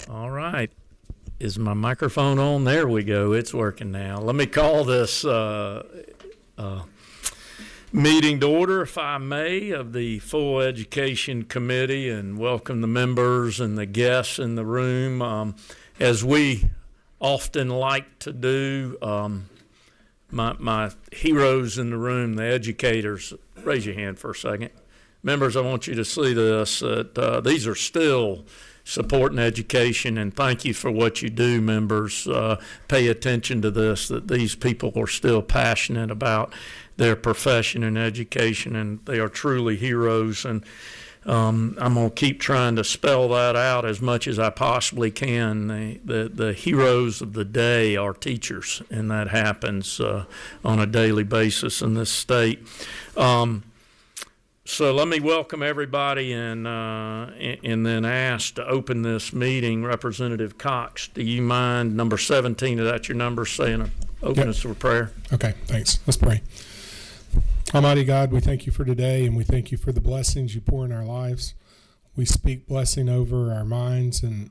All right. Is my microphone on? There we go. It's working now. Let me call this meeting to order, if I may, of the Full Education Committee, and welcome the members and the guests in the room. As we often like to do, my heroes in the room, the educators, raise your hand for a second. Members, I want you to see this, that these are still supporting education, and thank you for what you do, members. Pay attention to this, that these people are still passionate about their profession and education, and they are truly heroes. And I'm going to keep trying to spell that out as much as I possibly can. The heroes of the day are teachers, and that happens on a daily basis in this state. So let me welcome everybody and then ask to open this meeting. Representative Cox, do you mind, number 17, is that your number, saying open us with prayer? Okay, thanks. Let's pray. Almighty God, we thank you for today, and we thank you for the blessings you pour in our lives. We speak blessing over our minds and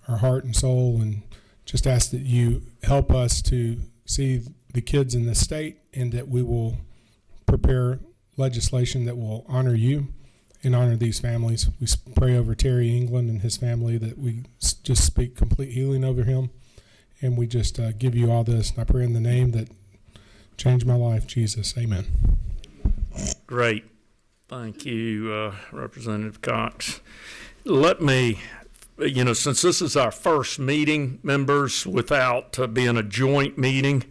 our heart and soul, and just ask that you help us to see the kids in this state, and that we will prepare legislation that will honor you and honor these families. We pray over Terry England and his family, that we just speak complete healing over him, and we just give you all this. And I pray in the name that changed my life, Jesus. Amen. Great. Thank you, Representative Cox. Let me, since this is our first meeting, members, without being a joint meeting,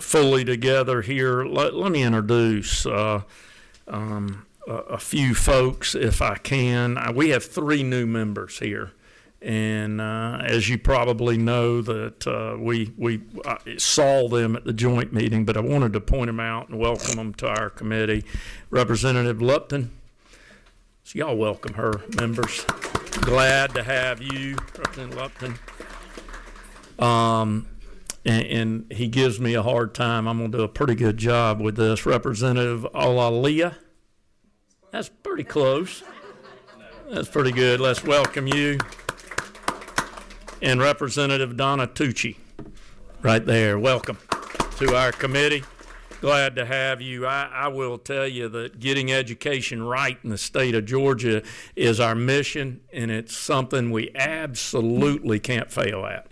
fully together here, let me introduce a few folks, if I can. We have 3 new members here, and as you probably know, that we saw them at the joint meeting, but I wanted to point them out and welcome them to our committee. Representative Lupton, so y'all welcome her, members. Glad to have you, Representative Lupton. And he gives me a hard time. I'm going to do a pretty good job with this. Representative Alalia. That's pretty close. That's pretty good. Let's welcome you. And Representative Donna Tucci, right there. Welcome to our committee. Glad to have you. I will tell you that getting education right in the state of Georgia is our mission, and it's something we absolutely can't fail at.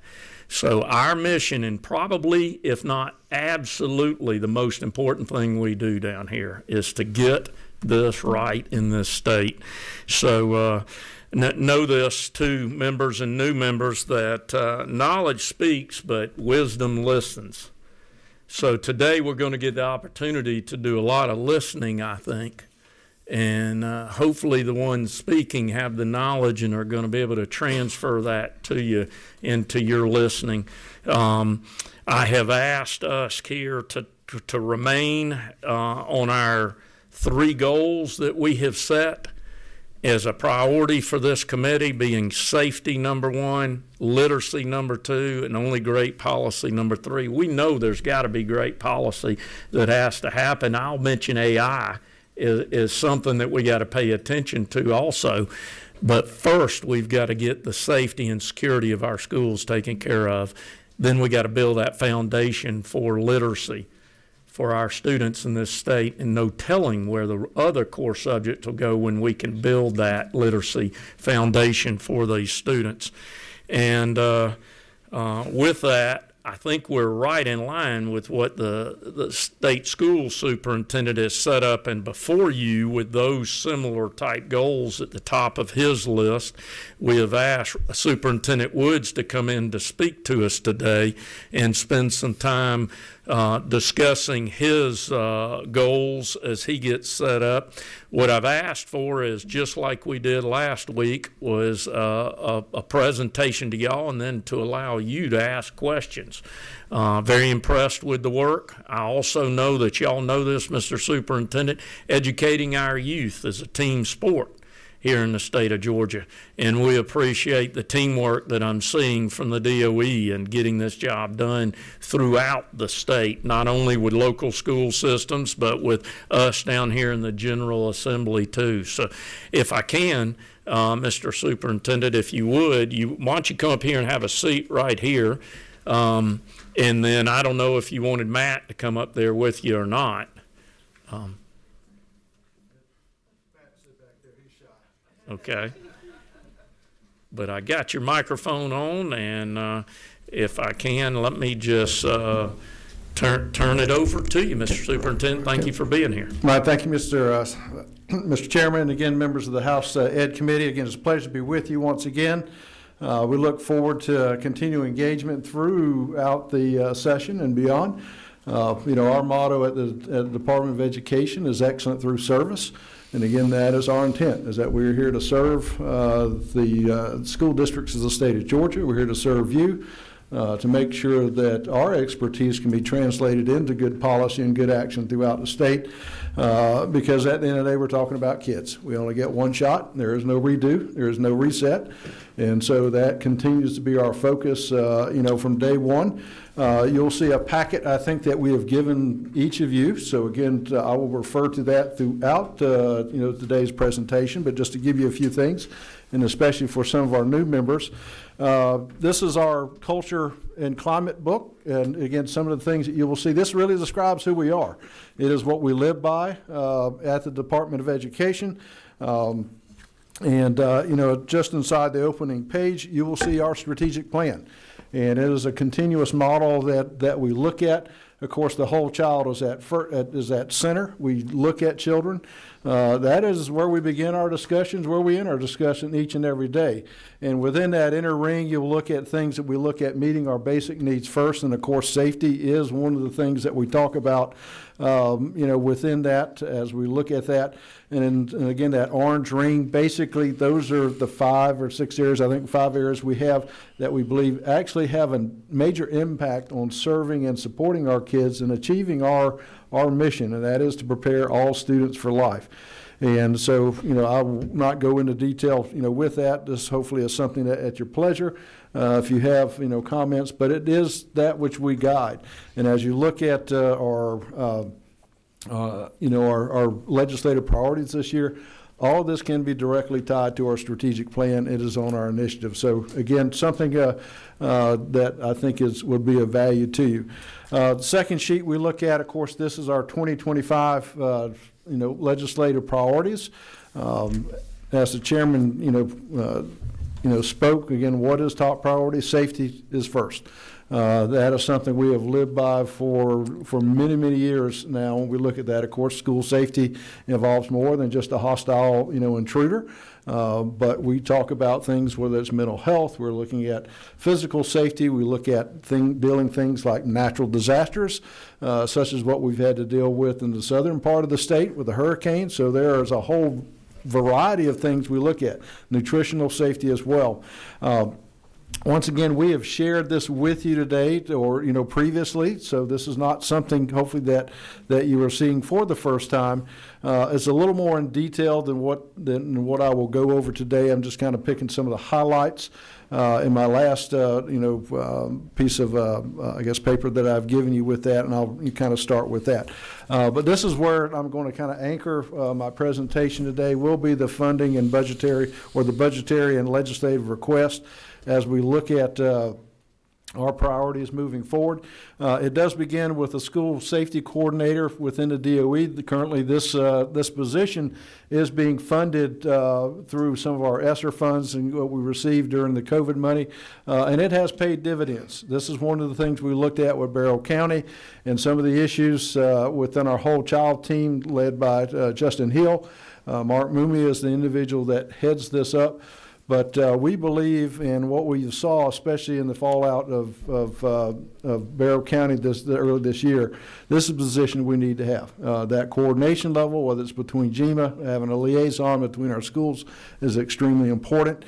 So our mission, and probably, if not absolutely, the most important thing we do down here is to get this right in this state. So know this too, members and new members, that knowledge speaks, but wisdom listens. So today we're going to get the opportunity to do a lot of listening, I think. And hopefully the ones speaking have the knowledge and are going to be able to transfer that to you into your listening. I have asked us here to remain on our 3 goals that we have set as a priority for this committee, being safety number 1, literacy number 2, and only great policy number 3. We know there's got to be great policy that has to happen. I'll mention AI is something that we got to pay attention to also. But first, we've got to get the safety and security of our schools taken care of. Then we got to build that foundation for literacy for our students in this state, and no telling where the other core subjects will go when we can build that literacy foundation for these students. And with that, I think we're right in line with what the state school superintendent has set up and before you with those similar type goals at the top of his list. We have asked Superintendent Woods to come in to speak to us today and spend some time discussing his goals as he gets set up. What I've asked for is, just like we did last week, was a presentation to y'all and then to allow you to ask questions. Very impressed with the work. I also know that y'all know this, Mr. Superintendent, educating our youth is a team sport. here in the state of Georgia. And we appreciate the teamwork that I'm seeing from the DOE and getting this job done throughout the state, not only with local school systems, but with us down here in the General Assembly too. So if I can, Mr. Superintendent, if you would, why don't you come up here and have a seat right here? And then I don't know if you wanted Matt to come up there with you or not. Okay. But I got your microphone on, and if I can, let me just turn it over to you, Mr. Superintendent. Thank you for being here. Well, thank you, Mr. Chairman, and again, members of the House Ed Committee. Again, it's a pleasure to be with you once again. We look forward to continuing engagement throughout the session and beyond. Our motto at the Department of Education is excellent through service. And again, that is our intent, is that we're here to serve the school districts of the state of Georgia. We're here to serve you, to make sure that our expertise can be translated into good policy and good action throughout the state. Because at the end of the day, we're talking about kids. We only get one shot. There is no redo. There is no reset. And so that continues to be our focus, from day one. You'll see a packet, I think, that we have given each of you. So again, I will refer to that throughout, today's presentation. But just to give you a few things, and especially for some of our new members, this is our culture and climate book. And again, some of the things that you will see, this really describes who we are. It is what we live by at the Department of Education. Just inside the opening page, you will see our strategic plan. And it is a continuous model that we look at. Of course, the whole child is at center. We look at children. That is where we begin our discussions, where we end our discussion each and every day. And within that inner ring, you'll look at things that we look at meeting our basic needs first. And of course, safety is one of the things that we talk about, within that as we look at that. And again, that orange ring, basically those are the 5 or 6 areas, I think 5 areas we have that we believe actually have a major impact on serving and supporting our kids and achieving our mission, and that is to prepare all students for life. And so, I will not go into detail, with that. This hopefully is something that at your pleasure, if you have, comments, but it is that which we guide. And as you look at our legislative priorities this year, all of this can be directly tied to our strategic plan. It is on our initiative. So again, something that I think would be of value to you. The second sheet we look at, of course, this is our 2025 legislative priorities. As the chairman spoke, again, what is top priority? Safety is first. That is something we have lived by for many, many years now. When we look at that, of course, school safety involves more than just a hostile, intruder. But we talk about things, whether it's mental health, we're looking at physical safety, we look at dealing things like natural disasters, such as what we've had to deal with in the southern part of the state with the hurricane. So there is a whole variety of things we look at. Nutritional safety as well. Once again, we have shared this with you today or, previously, so this is not something hopefully that you are seeing for the first time. It's a little more in detail than what I will go over today. I'm just kind of picking some of the highlights in my last, piece of, paper that I've given you with that, and I'll kind of start with that. But this is where I'm going to kind of anchor my presentation today will be the funding and budgetary and legislative request as we look at our priorities moving forward. It does begin with a school safety coordinator within the DOE. Currently, this position is being funded through some of our ESSER funds and what we received during the COVID money, and it has paid dividends. This is one of the things we looked at with Barrow County and some of the issues within our whole child team led by Justin Hill. Mark Mumia is the individual that heads this up. But we believe in what we saw, especially in the fallout of Barrow County early this year. This is a position we need to have. That coordination level, whether it's between GMA, having a liaison between our schools, is extremely important.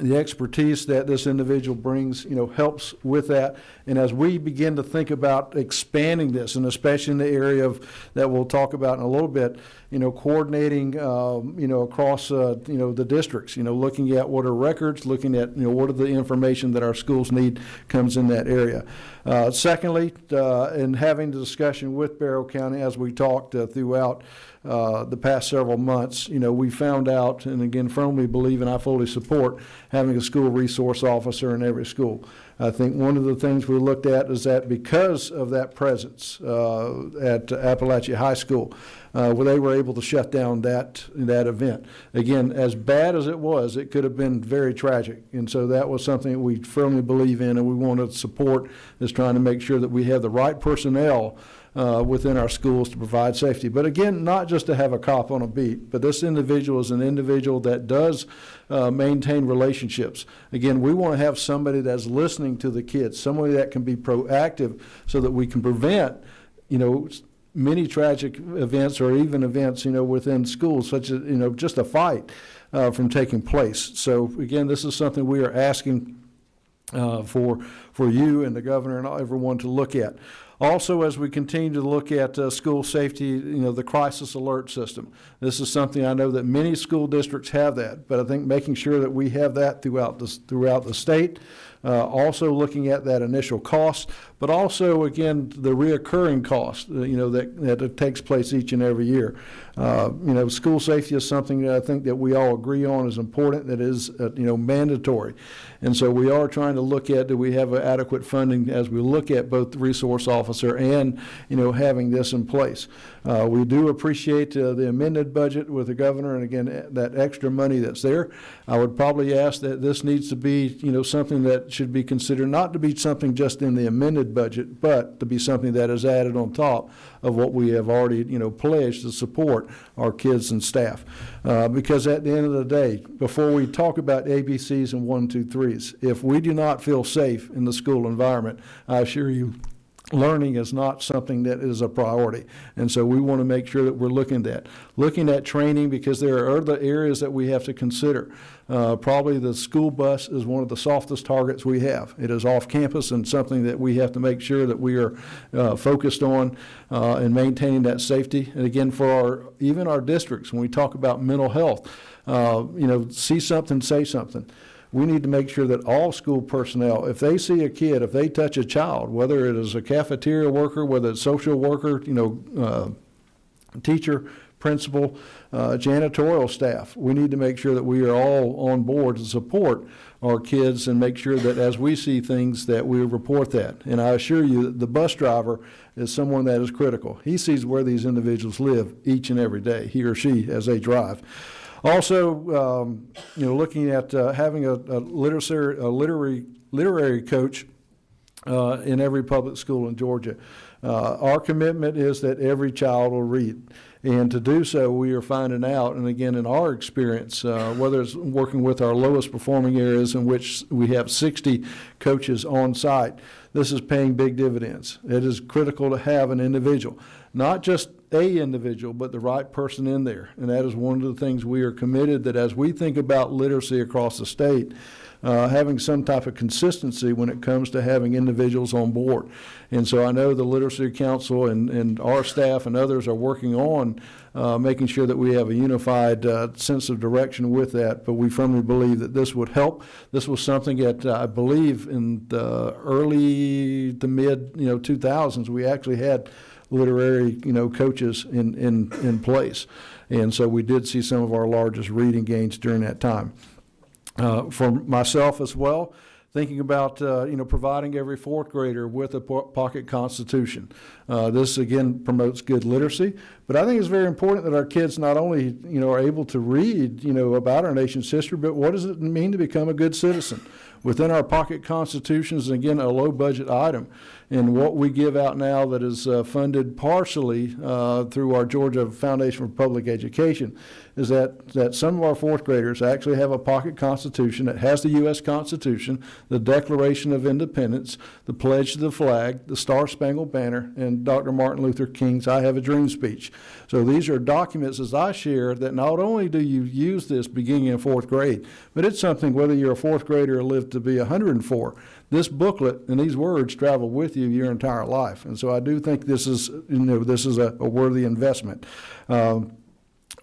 the expertise that this individual brings, helps with that. And as we begin to think about expanding this, and especially in the area of that we'll talk about in a little bit, coordinating, across, the districts, looking at what are records, looking at, what are the information that our schools need comes in that area. Secondly, in having the discussion with Barrow County as we talked throughout the past several months, we found out, and again, firmly believe and I fully support having a school resource officer in every school. I think one of the things we looked at is that because of that presence at Appalachia High School, where they were able to shut down that event. Again, as bad as it was, it could have been very tragic. And so that was something that we firmly believe in, and we want to support, is trying to make sure that we have the right personnel within our schools to provide safety. But again, not just to have a cop on a beat, but this individual is an individual that does maintain relationships. Again, we want to have somebody that's listening to the kids, somebody that can be proactive so that we can prevent, many tragic events or even events, within schools, such as, just a fight from taking place. So again, this is something we are asking for you and the governor and everyone to look at. Also, as we continue to look at school safety, the crisis alert system. This is something I know that many school districts have that, but I think making sure that we have that throughout the state. Also looking at that initial cost, but also, again, the reoccurring cost, that takes place each and every year. School safety is something that I think that we all agree on is important, that is, mandatory. And so we are trying to look at, do we have adequate funding as we look at both the resource officer and, having this in place. We do appreciate the amended budget with the governor, and again, that extra money that's there. I would probably ask that this needs to be, something that should be considered not to be something just in the amended budget, but to be something that is added on top of what we have already, pledged to support our kids and staff. Because at the end of the day, before we talk about ABCs and 1, 2, 3s, if we do not feel safe in the school environment, I assure you, learning is not something that is a priority. And so we want to make sure that we're looking at training, because there are other areas that we have to consider. Probably the school bus is one of the softest targets we have. It is off campus and something that we have to make sure that we are focused on and maintaining that safety. And again, for even our districts, when we talk about mental health, see something, say something. We need to make sure that all school personnel, if they see a kid, if they touch a child, whether it is a cafeteria worker, whether it's social worker, teacher, principal, janitorial staff, we need to make sure that we are all on board to support our kids and make sure that as we see things that we report that. And I assure you that the bus driver is someone that is critical. He sees where these individuals live each and every day, he or she, as they drive. Also, looking at having a literary coach in every public school in Georgia. Our commitment is that every child will read. And to do so, we are finding out, and again, in our experience, whether it's working with our lowest performing areas in which we have 60 coaches on site, this is paying big dividends. It is critical to have an individual, not just a individual, but the right person in there. And that is one of the things we are committed, that as we think about literacy across the state, having some type of consistency when it comes to having individuals on board. And so I know the Literacy Council and our staff and others are working on making sure that we have a unified sense of direction with that, but we firmly believe that this would help. This was something that I believe in the early to mid 2000s, we actually had literary coaches in place. And so we did see some of our largest reading gains during that time. For myself as well, thinking about providing every fourth grader with a pocket constitution. This again promotes good literacy, but I think it's very important that our kids not only are able to read about our nation's history, but what does it mean to become a good citizen? within our pocket constitutions, and again, a low budget item. And what we give out now that is funded partially through our Georgia Foundation for Public Education is that some of our fourth graders actually have a pocket constitution that has the U.S. Constitution, the Declaration of Independence, the Pledge to the Flag, the Star-Spangled Banner, and Dr. Martin Luther King's I Have a Dream speech. So these are documents, as I share, that not only do you use this beginning in fourth grade, but it's something, whether you're a fourth grader or live to be 104, this booklet and these words travel with you your entire life. And so I do think this is a worthy investment.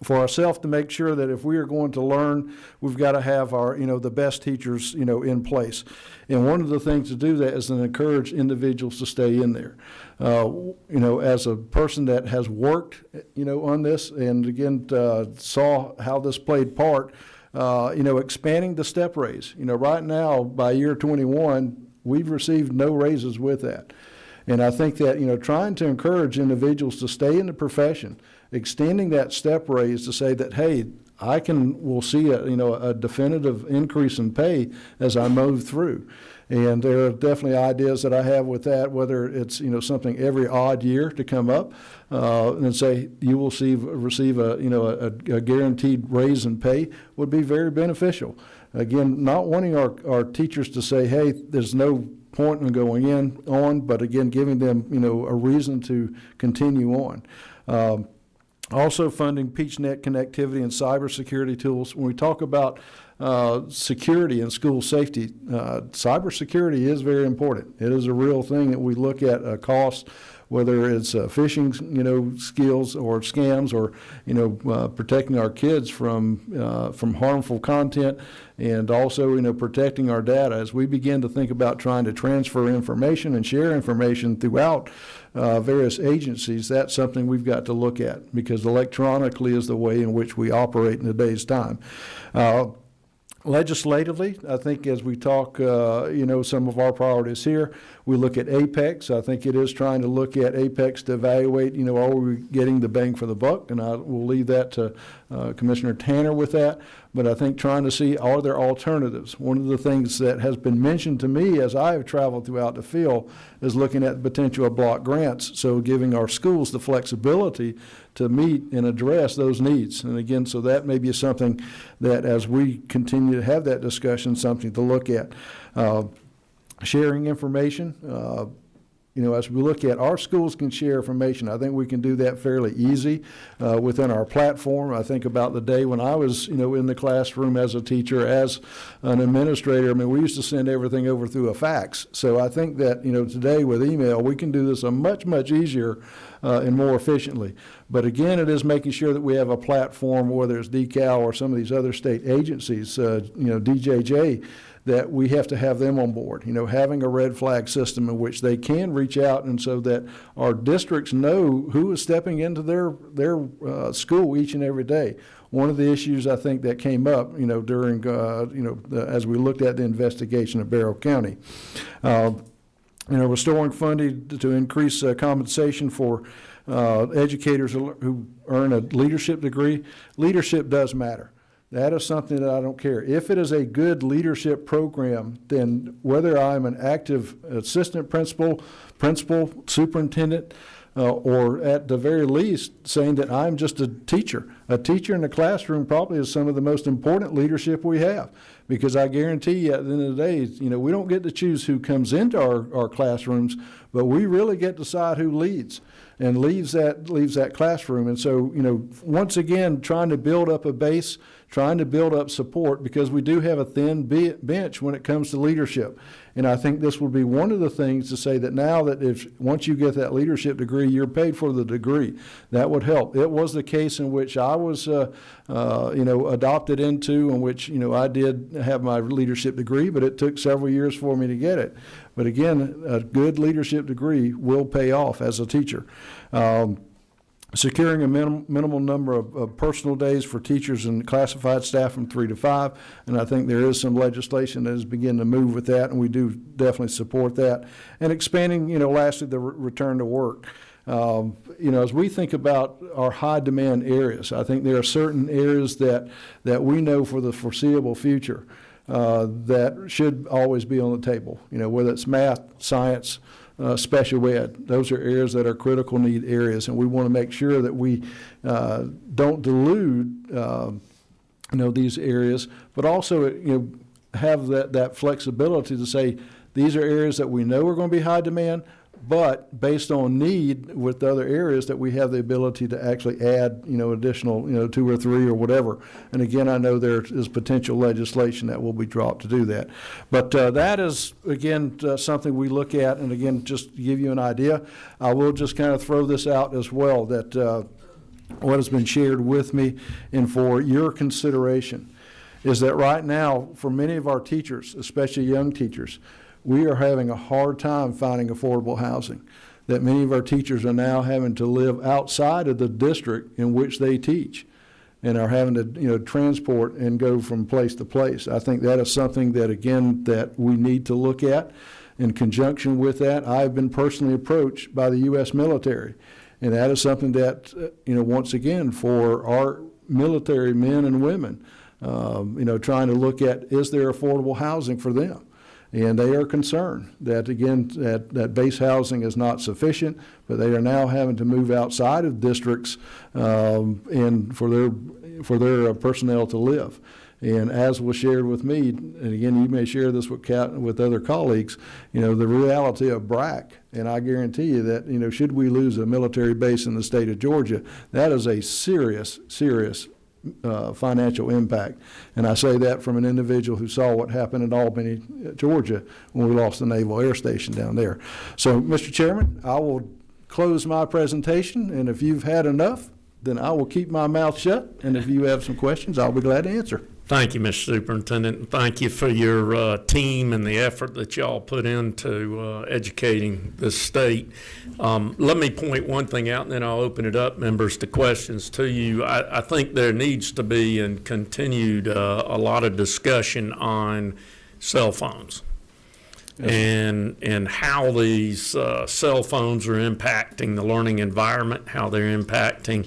For ourselves to make sure that if we are going to learn, we've got to have our, the best teachers, in place. And one of the things to do that is to encourage individuals to stay in there. As a person that has worked, on this and again, saw how this played part, expanding the step raise. Right now, by year 21, we've received no raises with that. And I think that, trying to encourage individuals to stay in the profession, extending that step raise to say that, hey, we'll see a definitive increase in pay as I move through. And there are definitely ideas that I have with that, whether it's, something every odd year to come up and say you will receive a guaranteed raise in pay would be very beneficial. Again, not wanting our teachers to say, hey, there's no point in going on, but again, giving them, a reason to continue on. Also funding PeachNet connectivity and cybersecurity tools. When we talk about security and school safety, cybersecurity is very important. It is a real thing that we look at cost, whether it's phishing, skills or scams, or protecting our kids from harmful content, and also protecting our data as we begin to think about trying to transfer information and share information throughout various agencies. That's something we've got to look at, because electronically is the way in which we operate in today's time. Legislatively, I think as we talk, some of our priorities here, we look at APEX. I think it is trying to look at APEX to evaluate, are we getting the bang for the buck? And I will leave that to Commissioner Tanner with that. But I think trying to see, are there alternatives? One of the things that has been mentioned to me as I have traveled throughout the field is looking at the potential of block grants, so giving our schools the flexibility to meet and address those needs. And again, so that may be something that as we continue to have that discussion, something to look at. Sharing information. As we look at our schools can share information, I think we can do that fairly easy within our platform. I think about the day when I was, in the classroom as a teacher, as an administrator. We used to send everything over through a fax. So I think that, today with email, we can do this much, much easier and more efficiently. But again, it is making sure that we have a platform, whether it's DECAL or some of these other state agencies, DJJ, that we have to have them on board, having a red flag system in which they can reach out, and so that our districts know who is stepping into their school each and every day. One of the issues I think that came up, during, as we looked at the investigation of Barrow County. Restoring funding to increase compensation for educators who earn a leadership degree. Leadership does matter. That is something that I don't care. If it is a good leadership program, then whether I'm an active assistant principal, superintendent, or at the very least saying that I'm just a teacher. A teacher in the classroom probably is some of the most important leadership we have, because I guarantee you at the end of the day, we don't get to choose who comes into our classrooms, but we really get to decide who leads and leaves that classroom. And so, once again, trying to build up a base, trying to build up support, because we do have a thin bench when it comes to leadership. And I think this will be one of the things to say that now that once you get that leadership degree, you're paid for the degree. That would help. It was the case in which I was, adopted into, in which, I did have my leadership degree, but it took several years for me to get it. But again, a good leadership degree will pay off as a teacher. Securing a minimal number of personal days for teachers and classified staff from 3 to 5, and I think there is some legislation that is beginning to move with that, and we do definitely support that. And expanding, lastly, the return to work. As we think about our high demand areas, I think there are certain areas that we know for the foreseeable future that should always be on the table. Whether it's math, science, special ed, those are areas that are critical need areas, and we want to make sure that we don't dilute these areas, but also have that flexibility to say these are areas that we know are going to be high demand, but based on need with other areas that we have the ability to actually add additional 2 or 3 or whatever. And again, I know there is potential legislation that will be dropped to do that, but that is again something we look at. And again, just to give you an idea, I will just kind of throw this out as well, that what has been shared with me and for your consideration is that right now, for many of our teachers, especially young teachers, we are having a hard time finding affordable housing. That many of our teachers are now having to live outside of the district in which they teach and are having to transport and go from place to place. I think that is something that, again, that we need to look at. In conjunction with that, I've been personally approached by the U.S. military, and that is something that, once again, for our military men and women, trying to look at, is there affordable housing for them? And they are concerned that, again, that base housing is not sufficient, but they are now having to move outside of districts and for their personnel to live. And as was shared with me, and again, you may share this with other colleagues, the reality of BRAC, and I guarantee you that, should we lose a military base in the state of Georgia, that is a serious financial impact. And I say that from an individual who saw what happened in Albany, Georgia, when we lost the Naval Air Station down there. So, Mr. Chairman, I will close my presentation, and if you've had enough, then I will keep my mouth shut, and if you have some questions, I'll be glad to answer. Thank you, Mr. Superintendent, and thank you for your team and the effort that y'all put into educating this state. Let me point one thing out, and then I'll open it up, members, to questions to you. I think there needs to be and continued a lot of discussion on cell phones. Yes. And how these cell phones are impacting the learning environment, how they're impacting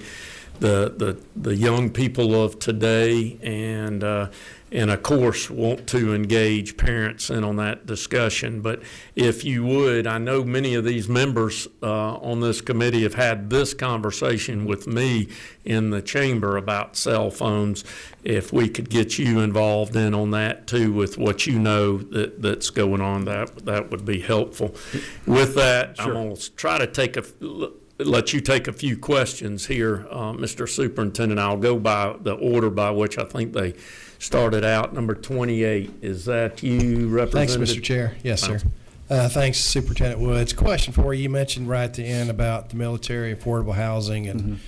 the young people of today, and of course want to engage parents in on that discussion. But if you would, I know many of these members on this committee have had this conversation with me in the chamber about cell phones. If we could get you involved in on that too, with what that's going on, that would be helpful. With that, sure. I'm going to try to let you take a few questions here, Mr. Superintendent. I'll go by the order by which I think they started out. Number 28, is that you, Representative? Thanks, Mr. Chair. Yes, sir. Thanks, Superintendent Woods. Question for you. You mentioned right at the end about the military, affordable housing, and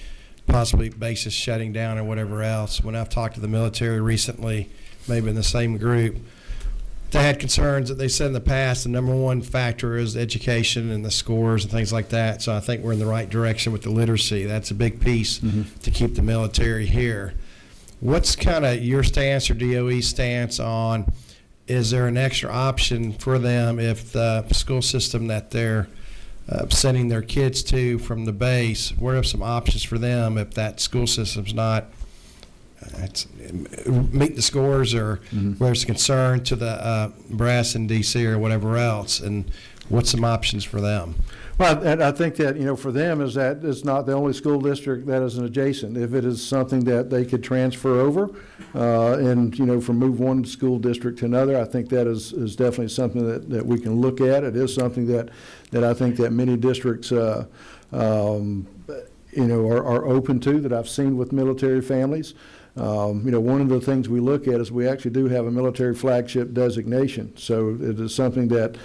possibly bases shutting down or whatever else. When I've talked to the military recently, maybe in the same group, they had concerns that they said in the past the number one factor is education and the scores and things like that. So I think we're in the right direction with the literacy. That's a big piece to keep the military here. What's kind of your stance or DOE's stance on, is there an extra option for them if the school system that they're sending their kids to from the base, what are some options for them if that school system's not meet the scores, or where there's concern to the brass in D.C. or whatever else, and what's some options for them? Well, and I think that, for them is that it's not the only school district that is an adjacent. If it is something that they could transfer over and, from move one school district to another, I think that is definitely something that we can look at. It is something that I think that many districts, are open to, that I've seen with military families. One of the things we look at is we actually do have a military flagship designation. So it is something that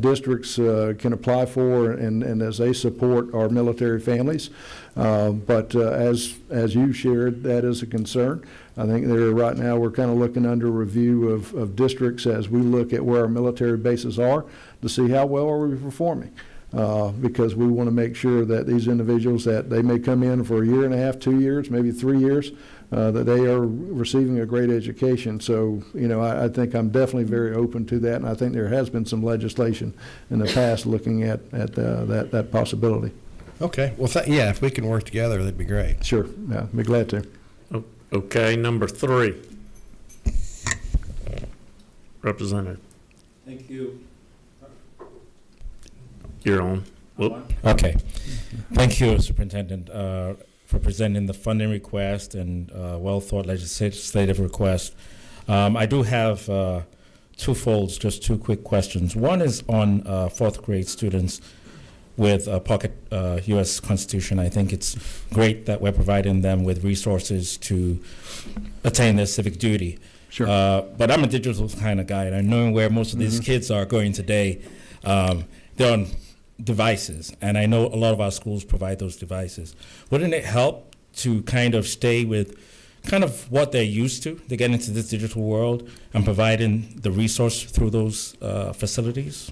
districts can apply for, and as they support our military families. But as you shared, that is a concern. I think right now we're kind of looking under review of districts as we look at where our military bases are to see how well are we performing. Because we want to make sure that these individuals, that they may come in for a year and a half, 2 years, maybe 3 years, that they are receiving a great education. So, I think I'm definitely very open to that, and I think there has been some legislation in the past looking at that possibility. Okay. Well, yeah, if we can work together, that'd be great. Sure. Yeah, be glad to. Okay, number 3. Representative. Thank you. You're on. Whoop. Okay. Thank you, Superintendent, for presenting the funding request and well-thought legislative request. I do have twofolds, just two quick questions. One is on fourth grade students with Pocket U.S. Constitution. I think it's great that we're providing them with resources to attain their civic duty. Sure. But I'm a digital kind of guy, and I know where most of these kids are going today. They're on devices, and I know a lot of our schools provide those devices. Wouldn't it help to kind of stay with kind of what they're used to get into this digital world and providing the resource through those facilities?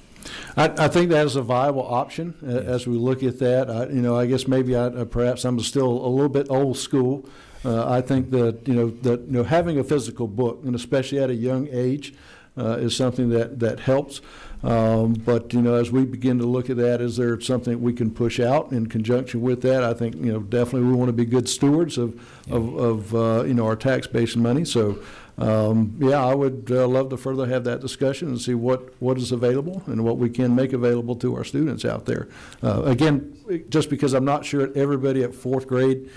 I think that is a viable option as we look at that. I guess maybe perhaps I'm still a little bit old school. I think that having a physical book, and especially at a young age, is something that helps. But as we begin to look at that, is there something we can push out in conjunction with that? I think definitely we want to be good stewards of our tax-based money. So I would love to further have that discussion and see what is available and what we can make available to our students out there. Again, just because I'm not sure everybody at fourth grade,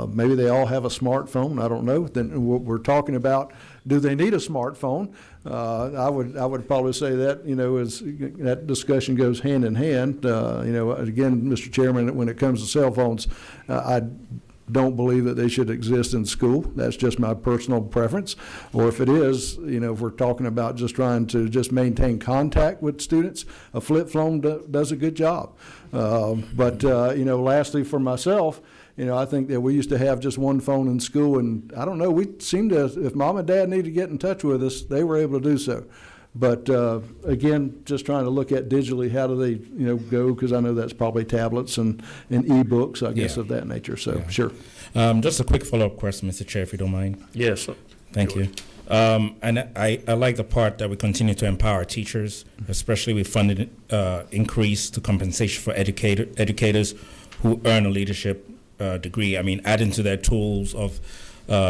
maybe they all have a smartphone. I don't know. Then what we're talking about, do they need a smartphone? I would probably say that as that discussion goes hand in hand. Again, Mr. Chairman, when it comes to cell phones, I don't believe that they should exist in school. That's just my personal preference. Or if it is, if we're talking about just trying to just maintain contact with students, a flip phone does a good job. But lastly, for myself, I think that we used to have just one phone in school, and I don't know, we seemed to, if mom and dad needed to get in touch with us, they were able to do so. But again, just trying to look at digitally, how do they, go? Because I know that's probably tablets and e-books, I guess, of that nature. So, sure. Just a quick follow-up question, Mr. Chair, if you don't mind. Yes, sir. Thank you. And I like the part that we continue to empower teachers, especially with funding increase to compensation for educators who earn a leadership degree. I mean, adding to their tools of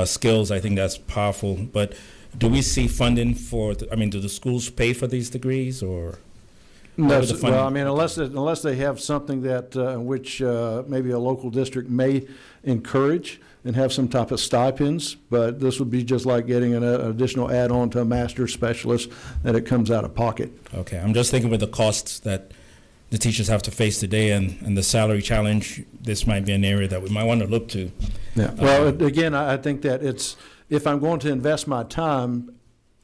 skills, I think that's powerful. But do we see funding for, do the schools pay for these degrees, or? No, well, unless they have something that which maybe a local district may encourage and have some type of stipends, but this would be just like getting an additional add-on to a master's specialist that it comes out of pocket. Okay, I'm just thinking with the costs that the teachers have to face today and the salary challenge, this might be an area that we might want to look to. Yeah. Well, again, I think that if I'm going to invest my time,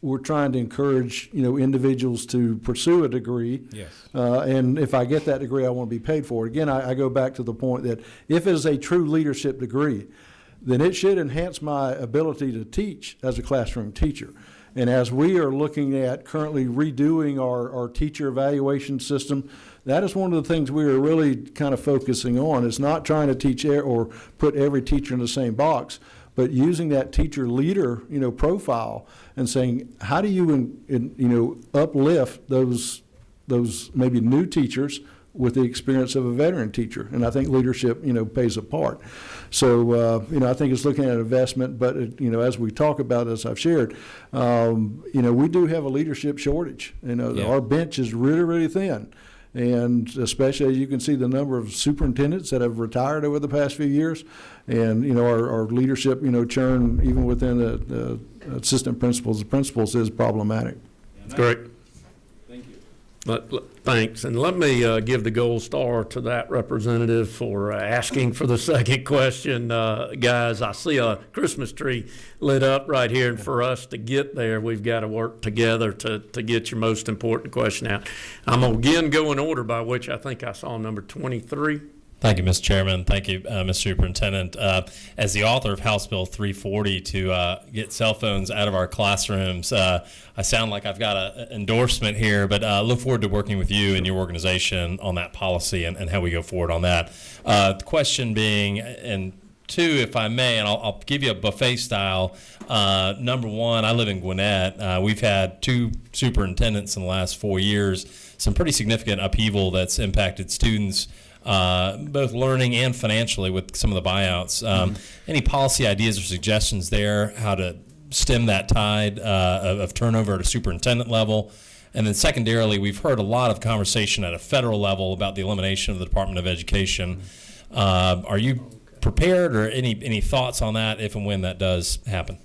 we're trying to encourage, individuals to pursue a degree. Yes. And if I get that degree, I want to be paid for it. Again, I go back to the point that if it is a true leadership degree, then it should enhance my ability to teach as a classroom teacher. And as we are looking at currently redoing our teacher evaluation system, that is one of the things we are really kind of focusing on. It's not trying to teach or put every teacher in the same box, but using that teacher leader, profile and saying, how do you, uplift those maybe new teachers with the experience of a veteran teacher? And I think leadership, plays a part. So, I think it's looking at investment, but, as we talk about, as I've shared, we do have a leadership shortage. Our bench is really, really thin. And especially as you can see the number of superintendents that have retired over the past few years, and our leadership churn even within the assistant principals, the principals is problematic. Great. Thank you. Thanks. And let me give the gold star to that representative for asking for the second question. Guys, I see a Christmas tree lit up right here, and for us to get there, we've got to work together to get your most important question out. I'm going to again go in order by which I think I saw number 23. Thank you, Mr. Chairman. Thank you, Mr. Superintendent. As the author of House Bill 340 to get cell phones out of our classrooms, I sound like I've got an endorsement here, but look forward to working with you and your organization on that policy and how we go forward on that. The question being, and two, if I may, and I'll give you a buffet style. Number one, I live in Gwinnett. We've had two superintendents in the last 4 years, some pretty significant upheaval that's impacted students, both learning and financially with some of the buyouts. Any policy ideas or suggestions there, how to stem that tide of turnover at a superintendent level? And then secondarily, we've heard a lot of conversation at a federal level about the elimination of the Department of Education. Are you prepared, or any thoughts on that if and when that does happen?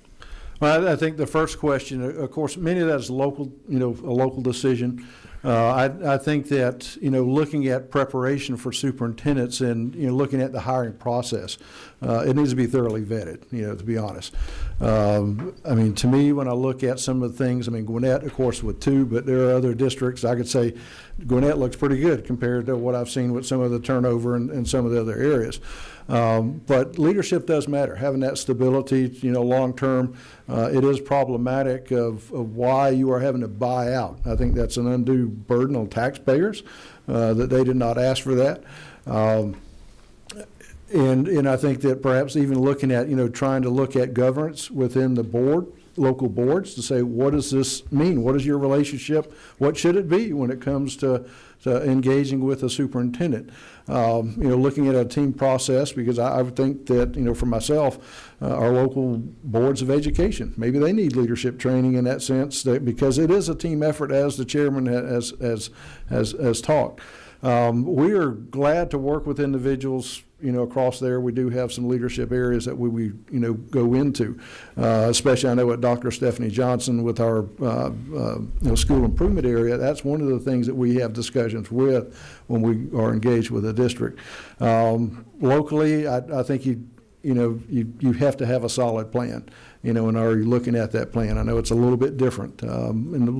Well, I think the first question, of course, many of that is local, a local decision. I think that, looking at preparation for superintendents and, looking at the hiring process, it needs to be thoroughly vetted, to be honest. To me, when I look at some of the things, Gwinnett, of course, with 2, but there are other districts. I could say Gwinnett looks pretty good compared to what I've seen with some of the turnover in some of the other areas. But leadership does matter. Having that stability, long term, it is problematic of why you are having to buy out. I think that's an undue burden on taxpayers, that they did not ask for that. And I think that perhaps even looking at, trying to look at governance within the board, local boards, to say, what does this mean? What is your relationship? What should it be when it comes to engaging with a superintendent? Looking at a team process, because I would think that, for myself, our local boards of education, maybe they need leadership training in that sense, because it is a team effort, as the chairman has talked. We are glad to work with individuals, across there. We do have some leadership areas that we go into, especially I know at Dr. Stephanie Johnson with our school improvement area. That's one of the things that we have discussions with when we are engaged with a district. Locally, I think you have to have a solid plan, and are you looking at that plan? I know it's a little bit different,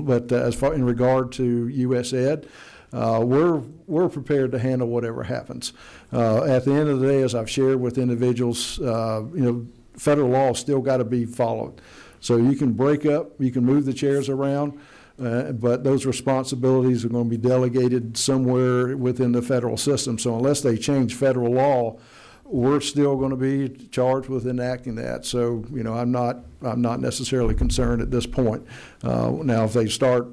but as far in regard to U.S. Ed, we're prepared to handle whatever happens. At the end of the day, as I've shared with individuals, federal law still got to be followed. So you can break up, you can move the chairs around, but those responsibilities are going to be delegated somewhere within the federal system. So unless they change federal law, we're still going to be charged with enacting that. So I'm not necessarily concerned at this point. Now, if they start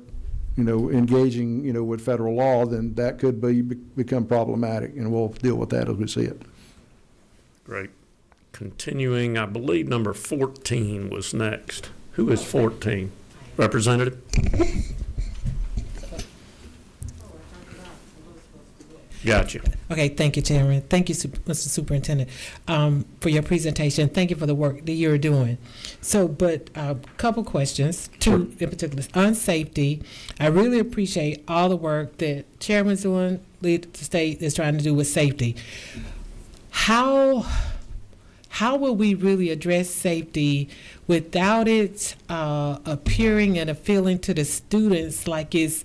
engaging, with federal law, then that could become problematic, and we'll deal with that as we see it. Great. Continuing, I believe number 14 was next. Who is 14? Representative? Gotcha. Okay, thank you, Chairman. Thank you, Mr. Superintendent, for your presentation. Thank you for the work that you're doing. So, but a couple questions, two in particular. On safety, I really appreciate all the work that Chairman's doing, the state is trying to do with safety. How will we really address safety without it appearing and appealing to the students like it's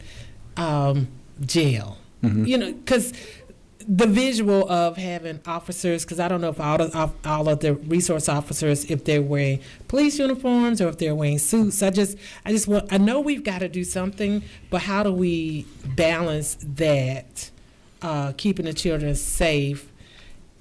jail? Mm-hmm. Because the visual of having officers, because I don't know if all of the resource officers, if they're wearing police uniforms or if they're wearing suits. I know we've got to do something, but how do we balance that, keeping the children safe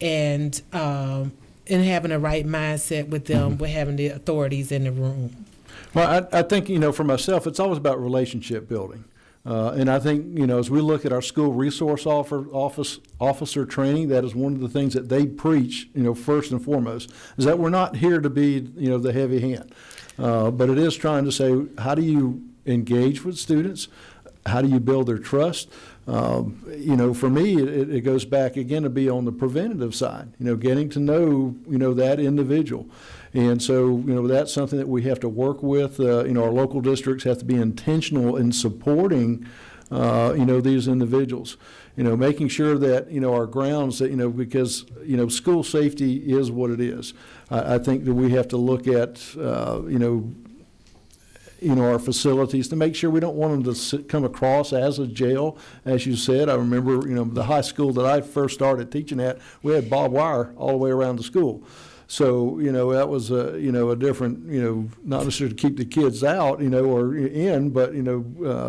and having the right mindset with them, mm-hmm. with having the authorities in the room? Well, I think, for myself, it's always about relationship building. And I think, as we look at our school resource officer training, that is one of the things that they preach, first and foremost, is that we're not here to be, the heavy hand. But it is trying to say, how do you engage with students? How do you build their trust? For me, it goes back again to be on the preventative side, getting to know, that individual. And so, that's something that we have to work with. Our local districts have to be intentional in supporting, these individuals. Making sure that, our grounds that, because, school safety is what it is. I think that we have to look at, our facilities to make sure we don't want them to come across as a jail, as you said. I remember, the high school that I first started teaching at, we had barbed wire all the way around the school. So, that was a different, not necessarily to keep the kids out, or in, but,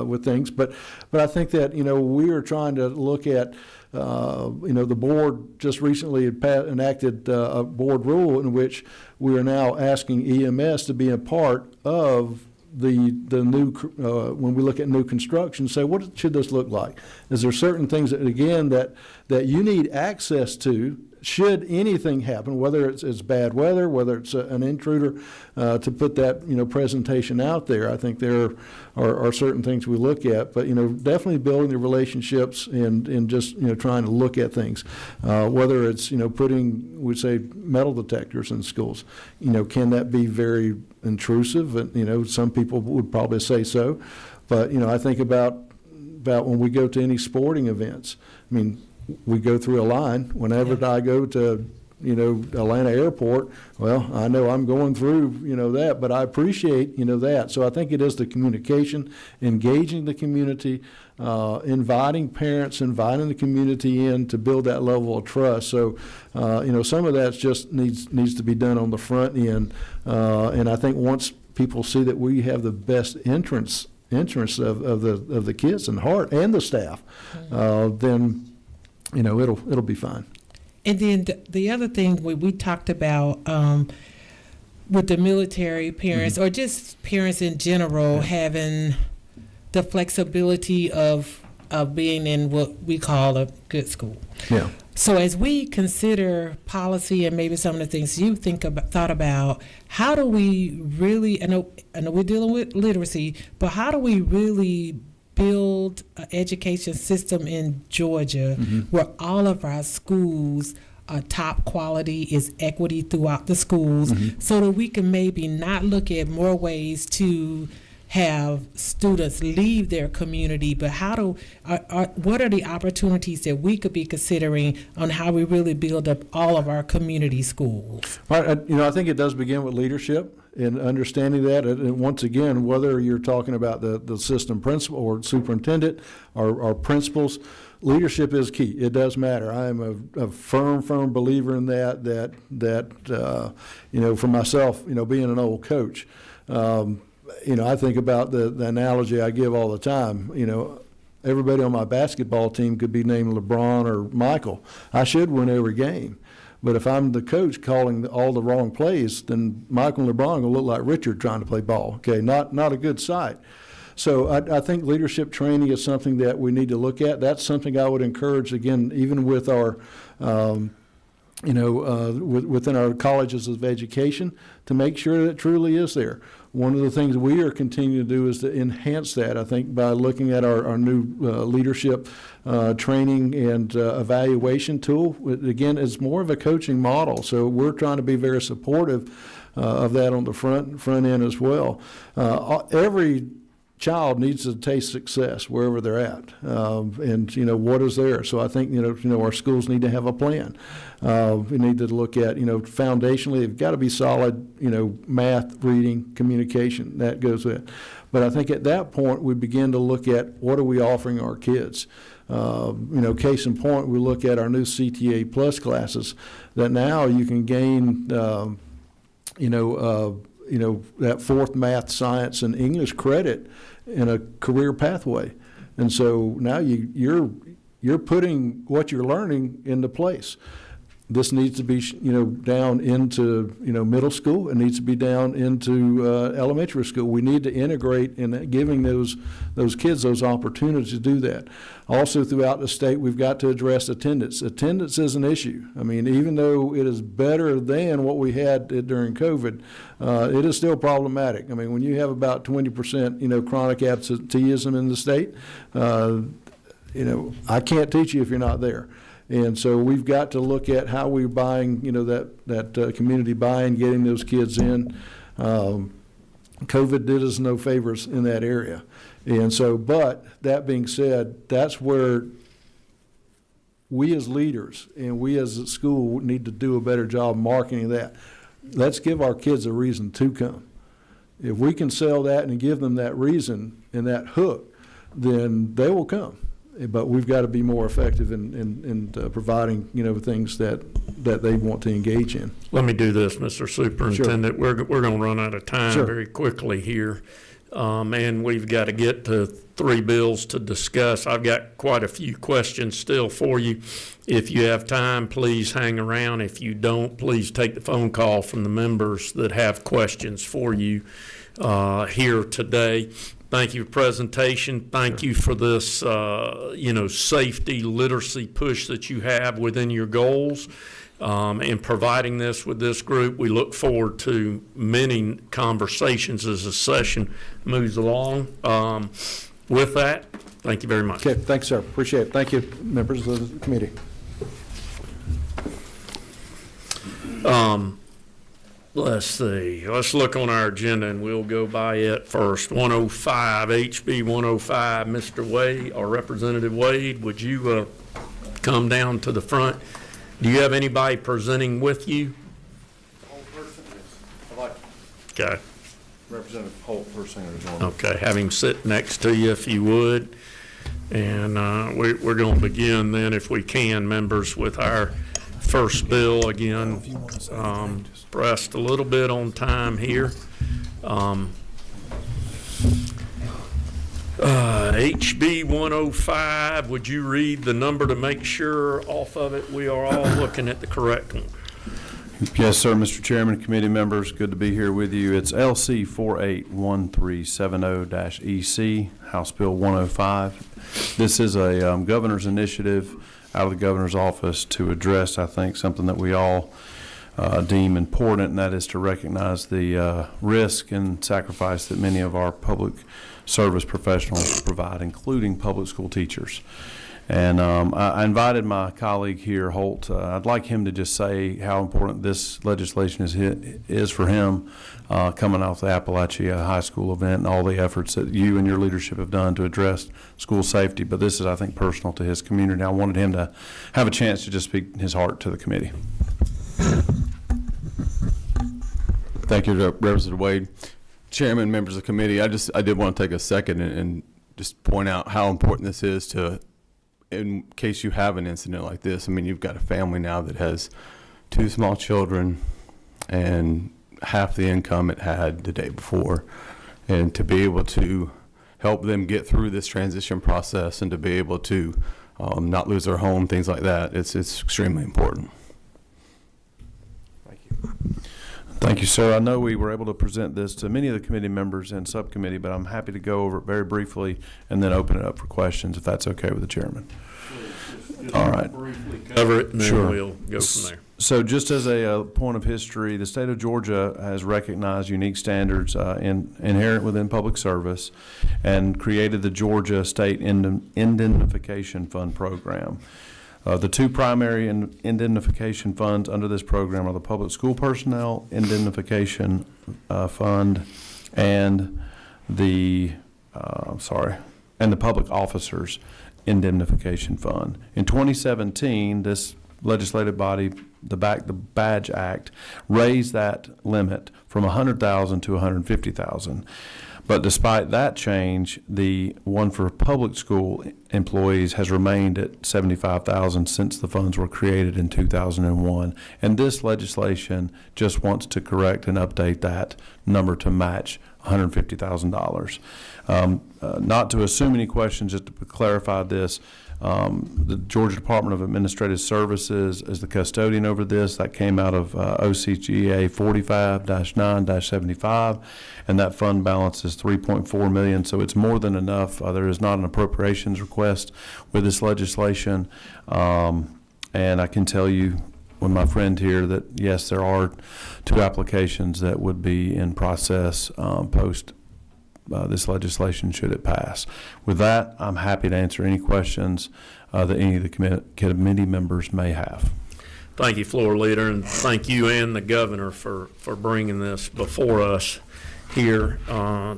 with things. But I think that, we are trying to look at, the board just recently had enacted a board rule in which we are now asking EMS to be a part of the new, when we look at new construction, say, what should this look like? Is there certain things that, again, that you need access to should anything happen, whether it's bad weather, whether it's an intruder, to put that, presentation out there. I think there are certain things we look at, but, definitely building the relationships and just, trying to look at things. Whether it's, putting, we say, metal detectors in schools, can that be very intrusive? And, some people would probably say so. But, I think about when we go to any sporting events. I mean, we go through a line. Whenever I go to, Atlanta Airport, well, I know I'm going through, that, but I appreciate, that. So I think it is the communication, engaging the community, inviting parents, inviting the community in to build that level of trust. So, some of that just needs to be done on the front end. And I think once people see that we have the best interests of the kids and heart and the staff, then it'll be fine. And then the other thing we talked about with the military parents, or just parents in general, having the flexibility of being in what we call a good school. Yeah. So as we consider policy and maybe some of the things you thought about, how do we really, I know we're dealing with literacy, but how do we really build an education system in Georgia where all of our schools are top quality, is equity throughout the schools, so that we can maybe not look at more ways to have students leave their community, but what are the opportunities that we could be considering on how we really build up all of our community schools? Right, I think it does begin with leadership and understanding that. And once again, whether you're talking about the system principal or superintendent or principals, leadership is key. It does matter. I am a firm believer in that, for myself, being an old coach, I think about the analogy I give all the time. Everybody on my basketball team could be named LeBron or Michael. I should win every game. But if I'm the coach calling all the wrong plays, then Michael and LeBron will look like Richard trying to play ball. Okay, not a good sight. So I think leadership training is something that we need to look at. That's something I would encourage, again, even with our within our colleges of education, to make sure that it truly is there. One of the things we are continuing to do is to enhance that, I think, by looking at our new leadership training and evaluation tool. Again, it's more of a coaching model, so we're trying to be very supportive of that on the front end as well. Every child needs to taste success wherever they're at, and what is there. So I think our schools need to have a plan. We need to look at foundationally, they've got to be solid, math, reading, communication. That goes with it. But I think at that point we begin to look at what are we offering our kids. Case in point, we look at our new CTA Plus classes that now you can gain that fourth math, science, and English credit in a career pathway. And so now you're putting what you're learning into place. This needs to be, down into, middle school. It needs to be down into elementary school. We need to integrate in giving those kids those opportunities to do that. Also, throughout the state, we've got to address attendance. Attendance is an issue. I mean, even though it is better than what we had during COVID, it is still problematic. I mean, when you have about 20%, chronic absenteeism in the state, I can't teach you if you're not there. And so we've got to look at how we're buying, that community buy-in, getting those kids in. COVID did us no favors in that area. And so, but that being said, that's where we as leaders and we as a school need to do a better job marketing that. Let's give our kids a reason to come. If we can sell that and give them that reason and that hook, then they will come. But we've got to be more effective in providing, things that they want to engage in. Let me do this, Mr. Superintendent. Sure. We're going to run out of time very quickly here. And we've got to get to 3 bills to discuss. I've got quite a few questions still for you. If you have time, please hang around. If you don't, please take the phone call from the members that have questions for you here today. Thank you for the presentation. Thank you for this, safety literacy push that you have within your goals. in providing this with this group. We look forward to many conversations as the session moves along. With that, thank you very much. Okay, thanks, sir. Appreciate it. Thank you, members of the committee. Let's see. Let's look on our agenda and we'll go by it first. 105, HB 105, Mr. Wade, or Representative Wade, would you come down to the front? Do you have anybody presenting with you? Okay. Representative Holt, first thing is on. Okay, have him sit next to you if you would. And we're going to begin then, if we can, members, with our first bill. Again, pressed a little bit on time here. HB 105, would you read the number to make sure off of it we are all looking at the correct one? Yes, sir, Mr. Chairman, committee members, good to be here with you. It's LC 481370-EC, House Bill 105. This is a governor's initiative out of the governor's office to address, I think, something that we all deem important, and that is to recognize the risk and sacrifice that many of our public service professionals provide, including public school teachers. And I invited my colleague here, Holt. I'd like him to just say how important this legislation is for him coming off the Appalachia High School event and all the efforts that you and your leadership have done to address school safety. But this is, I think, personal to his community. I wanted him to have a chance to just speak his heart to the committee. Thank you, Representative Wade. Chairman, members of the committee, I did want to take a second and just point out how important this is to, in case you have an incident like this. I mean, you've got a family now that has 2 small children and half the income it had the day before. And to be able to help them get through this transition process and to be able to not lose their home, things like that, it's extremely important. Thank you. Thank you, sir. I know we were able to present this to many of the committee members and subcommittee, but I'm happy to go over it very briefly and then open it up for questions, if that's okay with the chairman. All right. Cover it and then Sure. we'll go from there. So just as a point of history, the state of Georgia has recognized unique standards inherent within public service and created the Georgia State Indemnification Fund program. The 2 primary indemnification funds under this program are the Public School Personnel Indemnification Fund and the Public Officers Indemnification Fund. In 2017, this legislative body, the Badge Act, raised that limit from $100,000 to $150,000. But despite that change, the one for public school employees has remained at $75,000 since the funds were created in 2001. And this legislation just wants to correct and update that number to match $150,000. Not to assume any questions, just to clarify this, the Georgia Department of Administrative Services is the custodian over this. That came out of OCGA 45-9-75, and that fund balance is $3.4 million, so it's more than enough. There is not an appropriations request with this legislation, and I can tell you with my friend here that, yes, there are 2 applications that would be in process post this legislation should it pass. With that, I'm happy to answer any questions that any of the committee members may have. Thank you, Floor Leader, and thank you and the Governor for bringing this before us here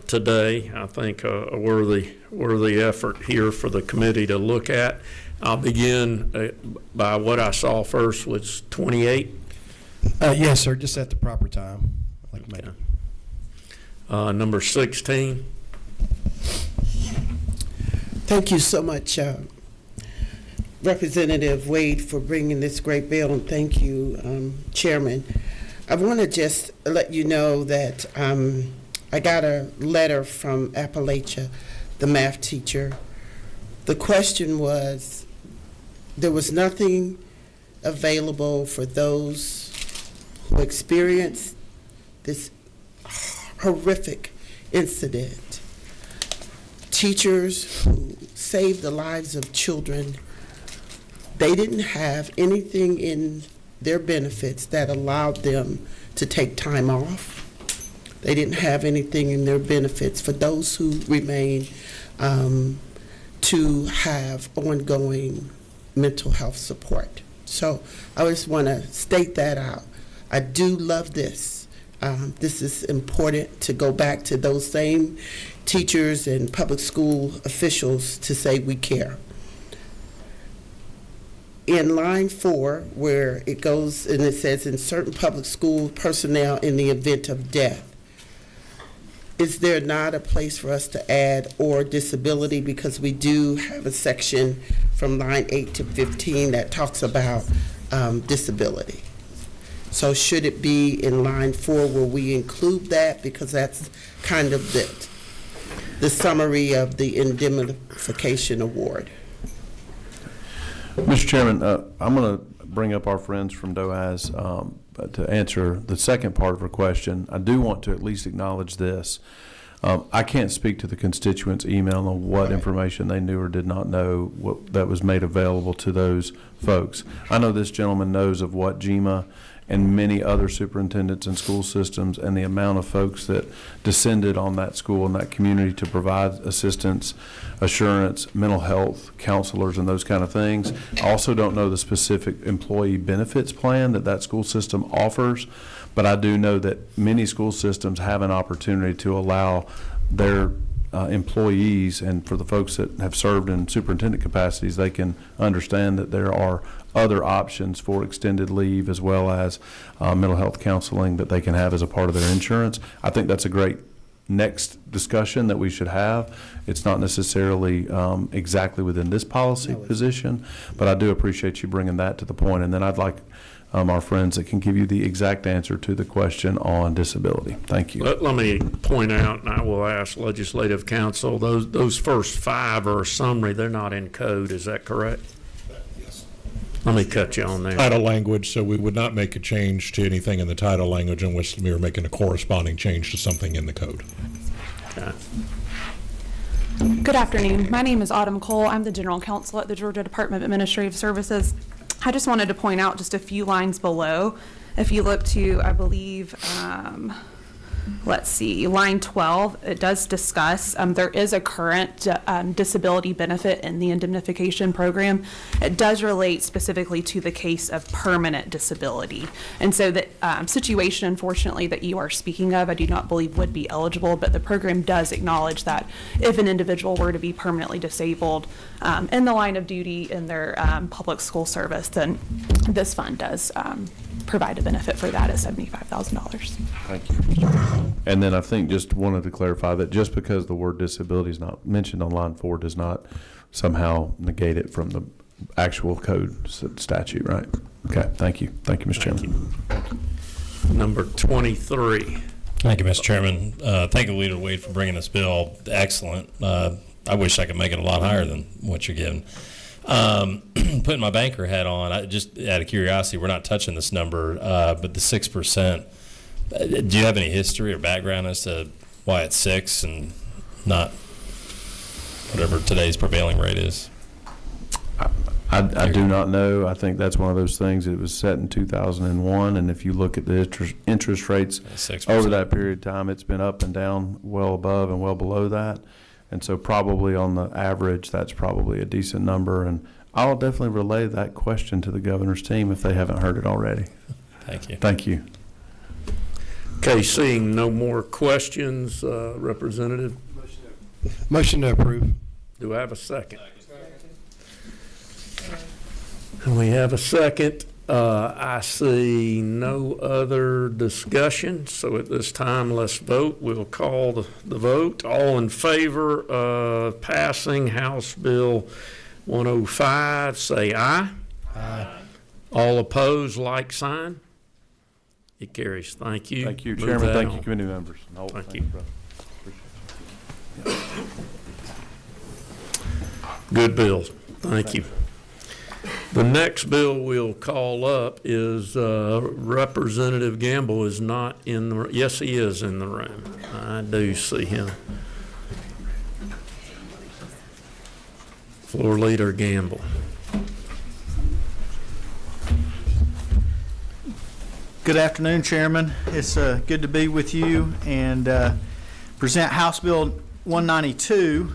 today. I think a worthy effort here for the committee to look at. I'll begin by what I saw first was 28. Yes, sir, just at the proper time. I'd like to make it. Number 16. Thank you so much, Representative Wade, for bringing this great bill, and thank you, Chairman. I want to just let you know that I got a letter from Appalachia, the math teacher. The question was, there was nothing available for those who experienced this horrific incident. Teachers who saved the lives of children, they didn't have anything in their benefits that allowed them to take time off. They didn't have anything in their benefits for those who remain to have ongoing mental health support. So I just want to state that out. I do love this. This is important to go back to those same teachers and public school officials to say we care. In line 4, where it goes and it says in certain public school personnel in the event of death, is there not a place for us to add or disability, because we do have a section from line 8 to 15 that talks about disability? So should it be in line 4 where we include that, because that's kind of the summary of the indemnification award? Mr. Chairman, I'm going to bring up our friends from DOAS to answer the second part of her question. I do want to at least acknowledge this. I can't speak to the constituents' email on what information they knew or did not know that was made available to those folks. I know this gentleman knows of what GMA and many other superintendents and school systems and the amount of folks that descended on that school and that community to provide assistance, assurance, mental health, counselors, and those kind of things. I also don't know the specific employee benefits plan that school system offers, but I do know that many school systems have an opportunity to allow their employees, and for the folks that have served in superintendent capacities, they can understand that there are other options for extended leave as well as mental health counseling that they can have as a part of their insurance. I think that's a great next discussion that we should have. It's not necessarily exactly within this policy position, but I do appreciate you bringing that to the point. And then I'd like our friends that can give you the exact answer to the question on disability. Thank you. Let me point out, and I will ask Legislative Council, those first 5 are a summary. They're not in code. Is that correct? Yes. Let me cut you on there. Title language, so we would not make a change to anything in the title language unless we were making a corresponding change to something in the code. Okay. Good afternoon. My name is Autumn Cole. I'm the General Counsel at the Georgia Department of Administrative Services. I just wanted to point out just a few lines below. If you look to, I believe, let's see, line 12, it does discuss, there is a current disability benefit in the indemnification program. It does relate specifically to the case of permanent disability. And so the situation, unfortunately, that you are speaking of, I do not believe would be eligible, but the program does acknowledge that if an individual were to be permanently disabled in the line of duty in their public school service, then this fund does provide a benefit for that at $75,000. Thank you. And then I think just wanted to clarify that just because the word disability is not mentioned on line 4 does not somehow negate it from the actual code statute, right? Okay, thank you. Thank you, Mr. Chairman. Number 23. Thank you, Mr. Chairman. Thank you, Leader Wade, for bringing this bill. Excellent. I wish I could make it a lot higher than what you're giving. Putting my banker hat on, just out of curiosity, we're not touching this number, but the 6%. Do you have any history or background as to why it's 6 and not whatever today's prevailing rate is? I do not know. I think that's one of those things. It was set in 2001, and if you look at the interest rates 6%. over that period of time, it's been up and down, well above and well below that. And so probably on the average, that's probably a decent number. And I'll definitely relay that question to the governor's team if they haven't heard it already. Thank you. Thank you. Okay, seeing no more questions, Representative, Motion to approve. do I have a second? And we have a second. I see no other discussion, so at this time, let's vote. We'll call the vote. All in favor of passing House Bill 105, say aye. Aye. All opposed, like sign. It carries. Thank you. Thank you, Move Chairman. that Thank on. you, committee members. No, Thank thanks, you. brother. Good bills. Thank you. The next bill we'll call up is Representative Gamble is not in the, yes, he is in the room. I do see him. Floor Leader Gamble. Good afternoon, Chairman. It's good to be with you and present House Bill 192.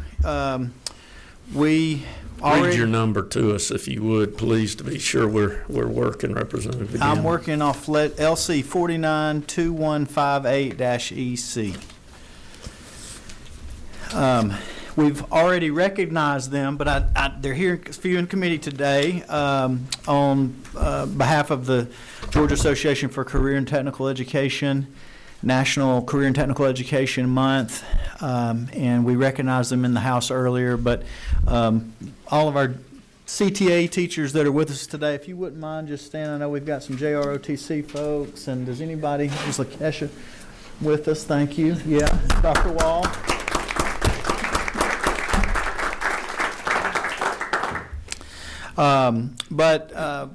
We already Read your number to us, if you would, please, to be sure we're working, Representative. Again. I'm working off LC 492158-EC. We've already recognized them, but they're here for you in committee today on behalf of the Georgia Association for Career and Technical Education, National Career and Technical Education Month, and we recognized them in the House earlier, but all of our CTA teachers that are with us today, if you wouldn't mind just standing. I know we've got some JROTC folks, and does anybody, is Lakesha with us? Thank you. Yeah, Dr. Wall.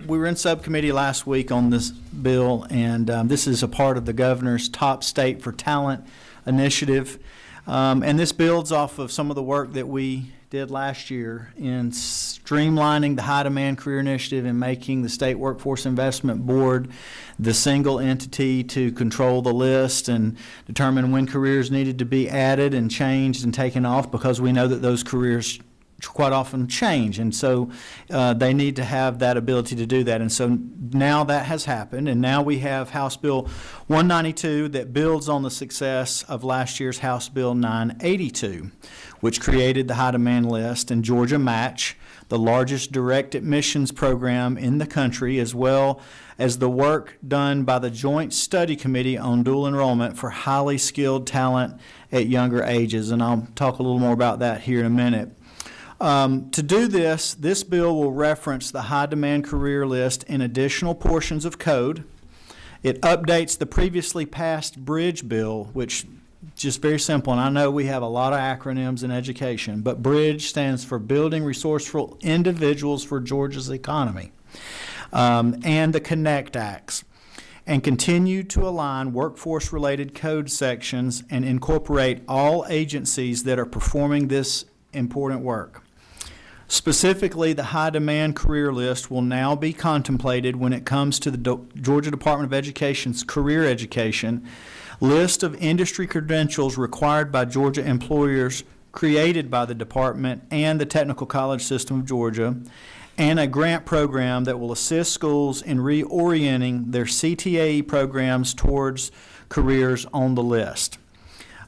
We were in subcommittee last week on this bill, and this is a part of the governor's Top State for Talent initiative. And this builds off of some of the work that we did last year in streamlining the high demand career initiative and making the State Workforce Investment Board the single entity to control the list and determine when careers needed to be added and changed and taken off, because we know that those careers quite often change, and so they need to have that ability to do that. And so now that has happened, and now we have House Bill 192 that builds on the success of last year's House Bill 982, which created the high demand list, and Georgia Match, the largest direct admissions program in the country, as well as the work done by the Joint Study Committee on Dual Enrollment for highly skilled talent at younger ages. And I'll talk a little more about that here in a minute. To do this bill will reference the high demand career list in additional portions of code. It updates the previously passed Bridge bill, which just very simple, and I know we have a lot of acronyms in education, but Bridge stands for Building Resourceful Individuals for Georgia's Economy, and the Connect Acts, and continue to align workforce-related code sections and incorporate all agencies that are performing this important work. Specifically, the high demand career list will now be contemplated when it comes to the Georgia Department of Education's career education list of industry credentials required by Georgia employers created by the department and the Technical College System of Georgia, and a grant program that will assist schools in reorienting their CTAE programs towards careers on the list.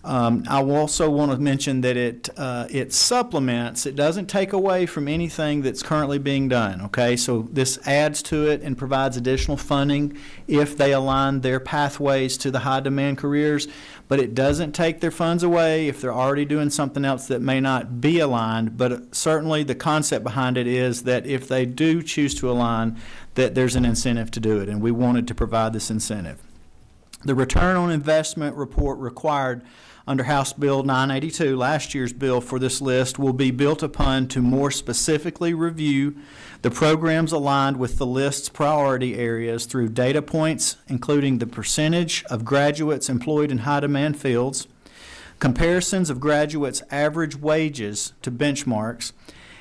I also want to mention that it supplements, it doesn't take away from anything that's currently being done, okay? So this adds to it and provides additional funding if they align their pathways to the high demand careers, but it doesn't take their funds away if they're already doing something else that may not be aligned. But certainly the concept behind it is that if they do choose to align, that there's an incentive to do it, and we wanted to provide this incentive. The return on investment report required under House Bill 982, last year's bill for this list, will be built upon to more specifically review the programs aligned with the list's priority areas through data points, including the percentage of graduates employed in high-demand fields, comparisons of graduates' average wages to benchmarks,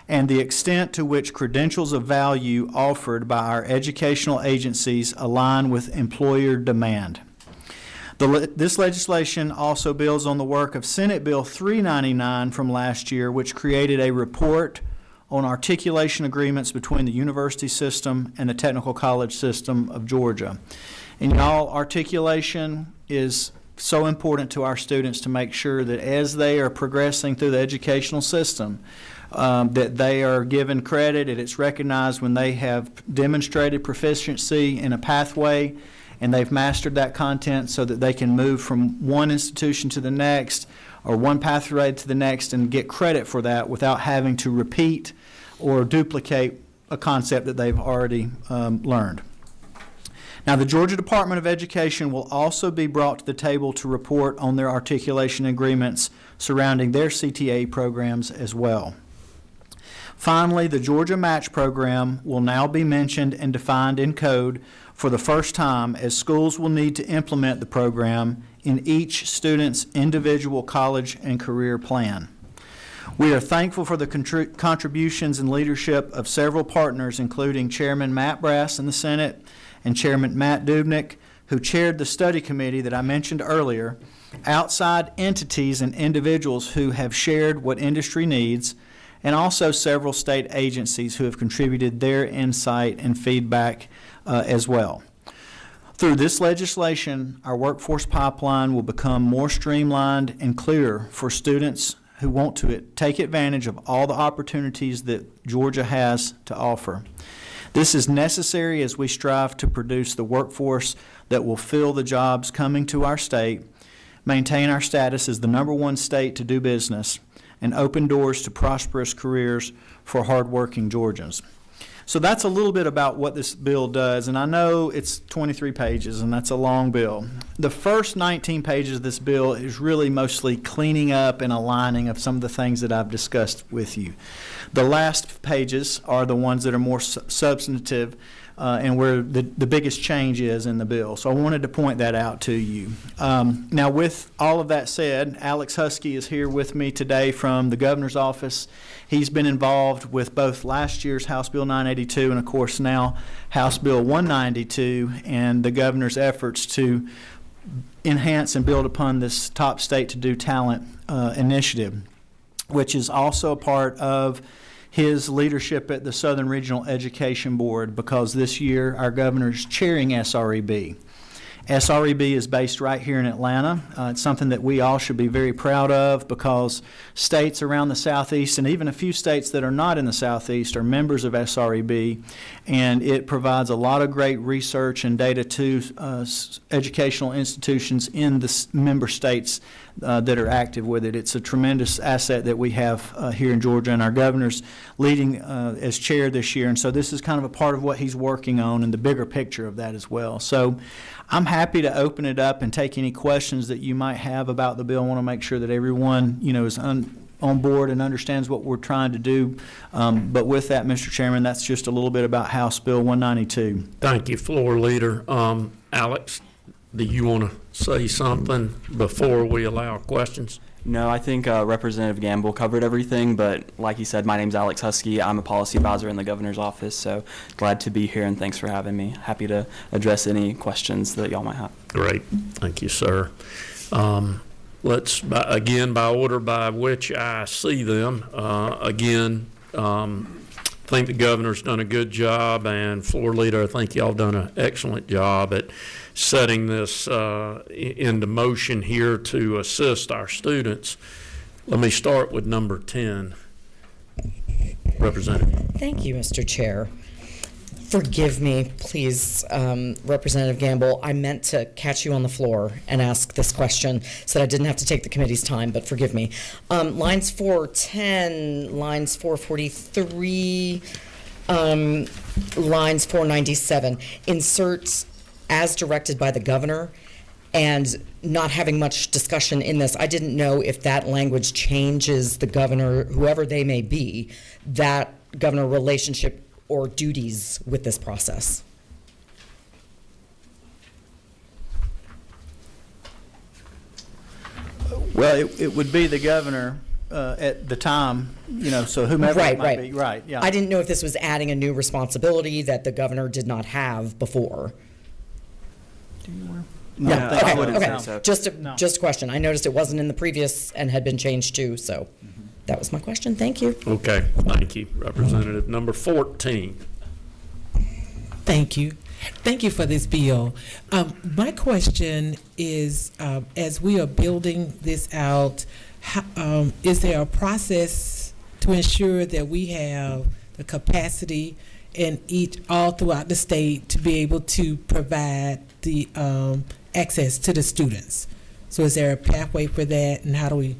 and the extent to which credentials of value offered by our educational agencies align with employer demand. This legislation also builds on the work of Senate Bill 399 from last year, which created a report on articulation agreements between the university system and the Technical College System of Georgia. And y'all, articulation is so important to our students to make sure that as they are progressing through the educational system, that they are given credit and it's recognized when they have demonstrated proficiency in a pathway and they've mastered that content, so that they can move from one institution to the next or one pathway to the next and get credit for that without having to repeat or duplicate a concept that they've already learned. Now, the Georgia Department of Education will also be brought to the table to report on their articulation agreements surrounding their CTA programs as well. Finally, the Georgia Match program will now be mentioned and defined in code for the first time, as schools will need to implement the program in each student's individual college and career plan. We are thankful for the contributions and leadership of several partners, including Chairman Matt Brass in the Senate and Chairman Matt Dubnik, who chaired the study committee that I mentioned earlier, outside entities and individuals who have shared what industry needs, and also several state agencies who have contributed their insight and feedback as well. Through this legislation, our workforce pipeline will become more streamlined and clearer for students who want to take advantage of all the opportunities that Georgia has to offer. This is necessary as we strive to produce the workforce that will fill the jobs coming to our state, maintain our status as the #1 state to do business, and open doors to prosperous careers for hardworking Georgians. So that's a little bit about what this bill does, and I know it's 23 pages, and that's a long bill. The first 19 pages of this bill is really mostly cleaning up and aligning of some of the things that I've discussed with you. The last pages are the ones that are more substantive and where the biggest change is in the bill. So I wanted to point that out to you. Now, with all of that said, Alex Husky is here with me today from the governor's office. He's been involved with both last year's House Bill 982 and, of course, now House Bill 192 and the governor's efforts to enhance and build upon this Top State to Do Talent initiative, which is also a part of his leadership at the Southern Regional Education Board, because this year our governor is chairing SREB. SREB is based right here in Atlanta. It's something that we all should be very proud of, because states around the Southeast and even a few states that are not in the Southeast are members of SREB, and it provides a lot of great research and data to educational institutions in the member states that are active with it. It's a tremendous asset that we have here in Georgia, and our governor's leading as chair this year, and so this is kind of a part of what he's working on and the bigger picture of that as well. So I'm happy to open it up and take any questions that you might have about the bill. I want to make sure that everyone, is on board and understands what we're trying to do. But with that, Mr. Chairman, that's just a little bit about House Bill 192. Thank you, Floor Leader. Alex, do you want to say something before we allow questions? No, I think Representative Gamble covered everything, but like he said, my name's Alex Husky. I'm a policy advisor in the governor's office, so glad to be here, and thanks for having me. Happy to address any questions that y'all might have. Great. Thank you, sir. Let's, again, by order by which I see them, I think the governor's done a good job, and Floor Leader, I think y'all done an excellent job at setting this into motion here to assist our students. Let me start with number 10. Representative. Thank you, Mr. Chair. Forgive me, please, Representative Gamble. I meant to catch you on the floor and ask this question so that I didn't have to take the committee's time, but forgive me. Lines 410, lines 443, lines 497, inserts as directed by the governor, and not having much discussion in this, I didn't know if that language changes the governor, whoever they may be, that governor relationship or duties with this process. Well, it would be the governor at the time, so whomever it might be. Right, yeah. I didn't know if this was adding a new responsibility that the governor did not have before. No, I wouldn't okay. say so. Just a question. I noticed it wasn't in the previous and had been changed too, so that was my question. Thank you. Okay, thank you. Representative number 14. Thank you. Thank you for this bill. My question is, as we are building this out, is there a process to ensure that we have the capacity in all throughout the state to be able to provide the access to the students? So is there a pathway for that, and how do we,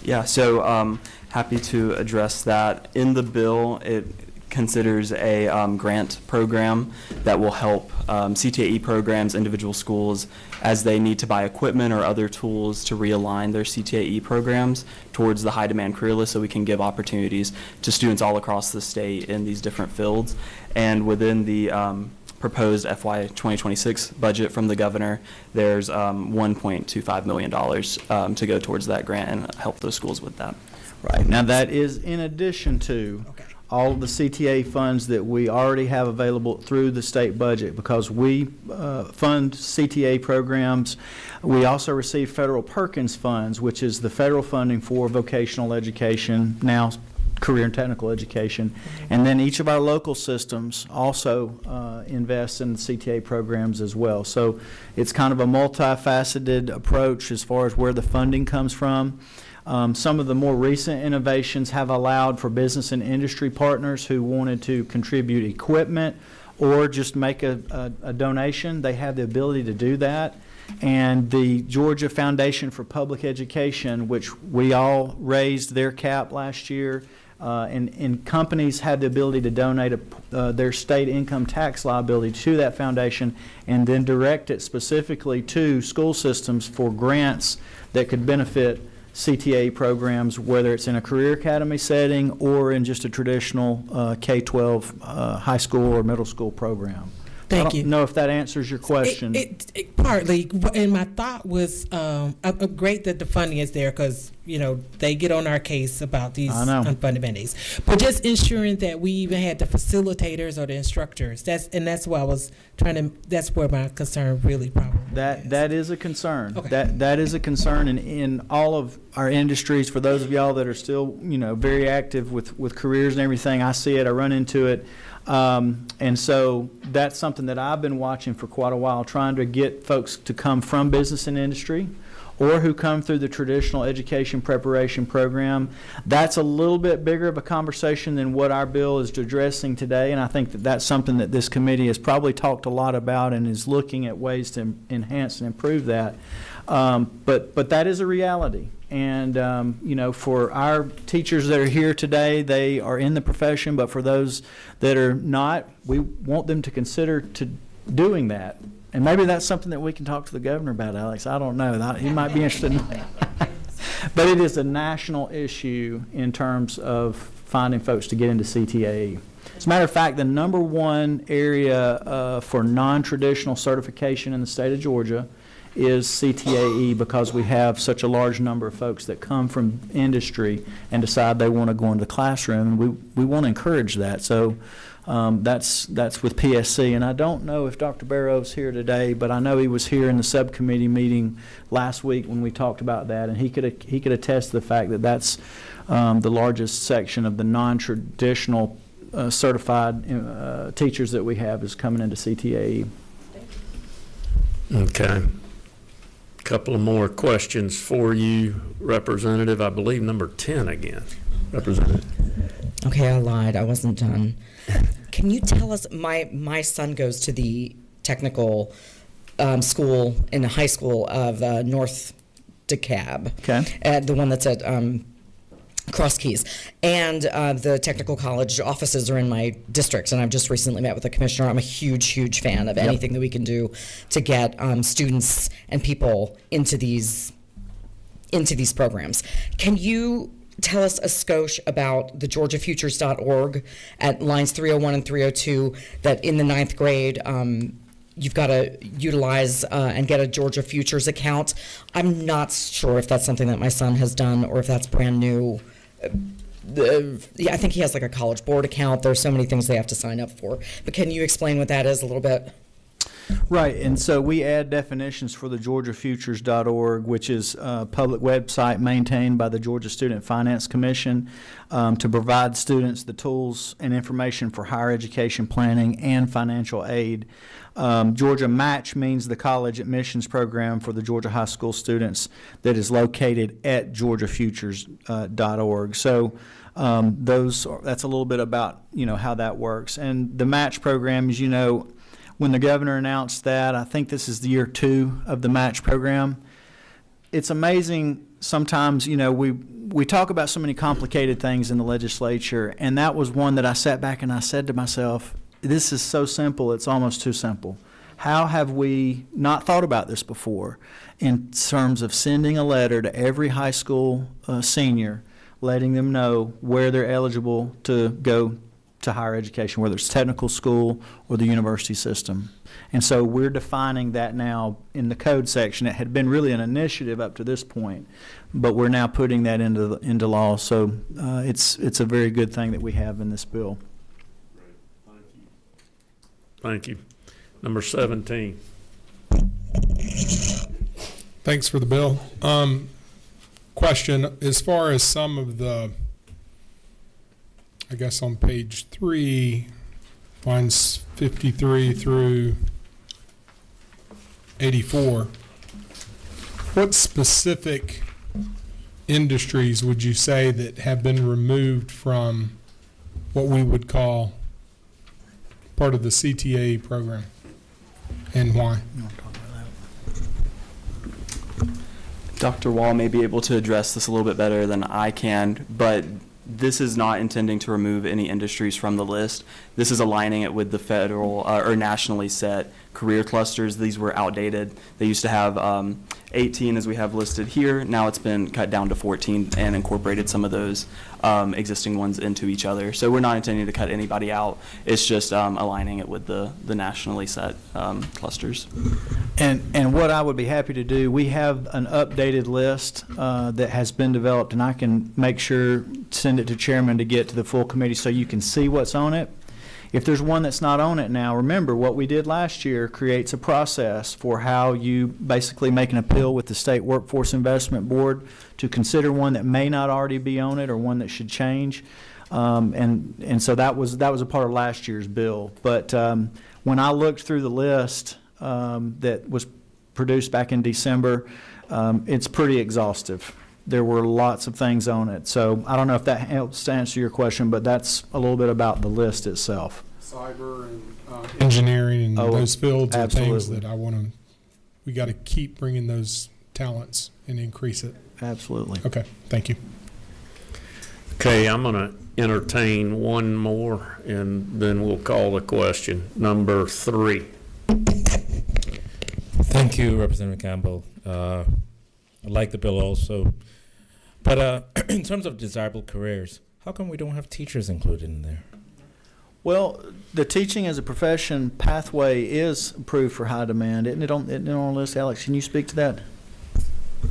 Yeah, so happy to address that. In the bill, it considers a grant program that will help CTAE programs, individual schools, as they need to buy equipment or other tools to realign their CTAE programs towards the high demand career list, so we can give opportunities to students all across the state in these different fields. And within the proposed FY 2026 budget from the governor, there's $1.25 million to go towards that grant and help those schools with that. Right. Now, that is in addition to all of the CTA funds that we already have available through the state budget, because we fund CTA programs. We also receive federal Perkins funds, which is the federal funding for vocational education, now career and technical education. And then each of our local systems also invests in the CTA programs as well. So it's kind of a multifaceted approach as far as where the funding comes from. Some of the more recent innovations have allowed for business and industry partners who wanted to contribute equipment or just make a donation. They have the ability to do that. And the Georgia Foundation for Public Education, which we all raised their cap last year, and companies have the ability to donate their state income tax liability to that foundation and then direct it specifically to school systems for grants that could benefit CTA programs, whether it's in a career academy setting or in just a traditional K-12 high school or middle school program. Thank I don't know if that answers your question. It partly, and my thought was great that the funding is there, because they get on our case about these unfunded mandates. But just ensuring that we even had the facilitators or the instructors. That's why I was trying to. That's where my concern really probably That is a concern. Okay. That is a concern in all of our industries. For those of y'all that are still very active with careers and everything, I see it. I run into it. And so that's something that I've been watching for quite a while, trying to get folks to come from business and industry or who come through the traditional education preparation program. That's a little bit bigger of a conversation than what our bill is addressing today, and I think that that's something that this committee has probably talked a lot about and is looking at ways to enhance and improve that. But that is a reality. And, for our teachers that are here today, they are in the profession, but for those that are not, we want them to consider doing that. And maybe that's something that we can talk to the governor about, Alex. I don't know. He might be interested in that. But it is a national issue in terms of finding folks to get into CTAE. As a matter of fact, the number one area for non-traditional certification in the state of Georgia is CTAE, because we have such a large number of folks that come from industry and decide they want to go into the classroom, and we want to encourage that. So that's with PSC, and I don't know if Dr. Barrow's here today, but I know he was here in the subcommittee meeting last week when we talked about that, and he could attest to the fact that that's the largest section of the non-traditional certified teachers that we have is coming into CTAE. Okay. Couple of more questions for you, Representative. I believe number 10 again. Representative. Okay, I lied. I wasn't done. Can you tell us, my son goes to the technical school in the high school of North DeKalb. Okay. The one that's at Cross Keys. And the technical college offices are in my district, and I've just recently met with the commissioner. I'm a huge fan of anything that we can do to get students and people into these programs. Can you tell us a skosh about the georgiafutures.org at lines 301 and 302, that in the 9th grade you've got to utilize and get a Georgia Futures account? I'm not sure if that's something that my son has done or if that's brand new. I think he has like a college board account. There's so many things they have to sign up for. But can you explain what that is a little bit? Right, and so we add definitions for the georgiafutures.org, which is a public website maintained by the Georgia Student Finance Commission to provide students the tools and information for higher education planning and financial aid. Georgia Match means the college admissions program for the Georgia high school students that is located at georgiafutures.org. So that's a little bit about how that works. And the Match program, as you know, when the governor announced that, I think this is the year 2 of the Match program. It's amazing sometimes, we talk about so many complicated things in the legislature, and that was one that I sat back and I said to myself, this is so simple, it's almost too simple. How have we not thought about this before in terms of sending a letter to every high school senior, letting them know where they're eligible to go to higher education, whether it's technical school or the university system. And so we're defining that now in the code section. It had been really an initiative up to this point, but we're now putting that into law. So it's a very good thing that we have in this bill. Thank you. Number 17. Thanks for the bill. Question, as far as some of the, I guess on page 3, lines 53 through 84, what specific industries would you say that have been removed from what we would call part of the CTA program, and why? Dr. Wall may be able to address this a little bit better than I can, but this is not intending to remove any industries from the list. This is aligning it with the federal or nationally set career clusters. These were outdated. They used to have 18 as we have listed here. Now it's been cut down to 14 and incorporated some of those existing ones into each other. So we're not intending to cut anybody out. It's just aligning it with the nationally set clusters. And what I would be happy to do, we have an updated list that has been developed, and I can make sure, send it to Chairman to get to the full committee so you can see what's on it. If there's one that's not on it now, remember what we did last year creates a process for how you basically make an appeal with the State Workforce Investment Board to consider one that may not already be on it or one that should change. And so that was a part of last year's bill. But when I looked through the list that was produced back in December, it's pretty exhaustive. There were lots of things on it. So I don't know if that helps to answer your question, but that's a little bit about the list itself. Cyber and engineering and those fields are things absolutely. that we got to keep bringing those talents and increase it. Absolutely. Okay, thank you. Okay, I'm going to entertain one more, and then we'll call the question. Number 3. Thank you, Representative Campbell. I like the bill also. But in terms of desirable careers, how come we don't have teachers included in there? Well, the teaching as a profession pathway is approved for high demand. Isn't it on the list, Alex? Can you speak to that?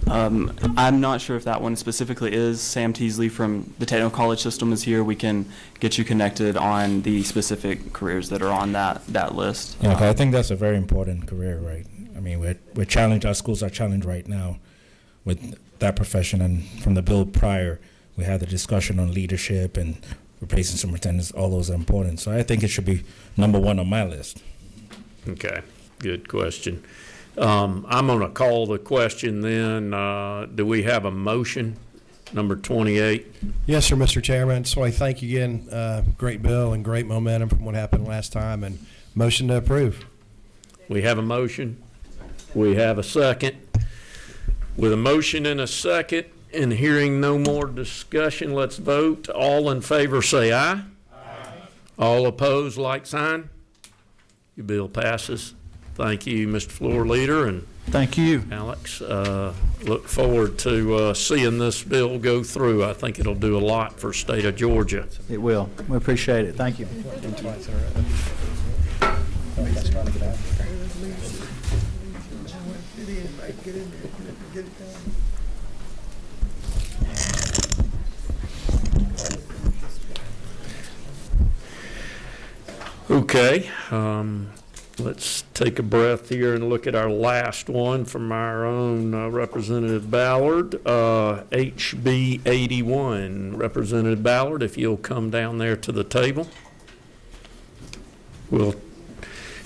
I'm not sure if that one specifically is. Sam Teasley from the Technical College System is here. We can get you connected on the specific careers that are on that list. Yeah, okay, I think that's a very important career, right? I mean, we're challenged, our schools are challenged right now with that profession, and from the bill prior, we had the discussion on leadership and replacing superintendents. All those are important. So I think it should be number 1 on my list. Okay, good question. I'm going to call the question then. Do we have a motion? Number 28. Yes, sir, Mr. Chairman. So I thank you again. Great bill and great momentum from what happened last time, and motion to approve. We have a motion. We have a second. With a motion and a second, and hearing no more discussion, let's vote. All in favor say aye. Aye. All opposed, like sign. Your bill passes. Thank you, Mr. Floor Leader, and thank you, Alex. Look forward to seeing this bill go through. I think it'll do a lot for the state of Georgia. It will. We appreciate it. Thank you. Okay, let's take a breath here and look at our last one from our own Representative Ballard, HB 81. Representative Ballard, if you'll come down there to the table.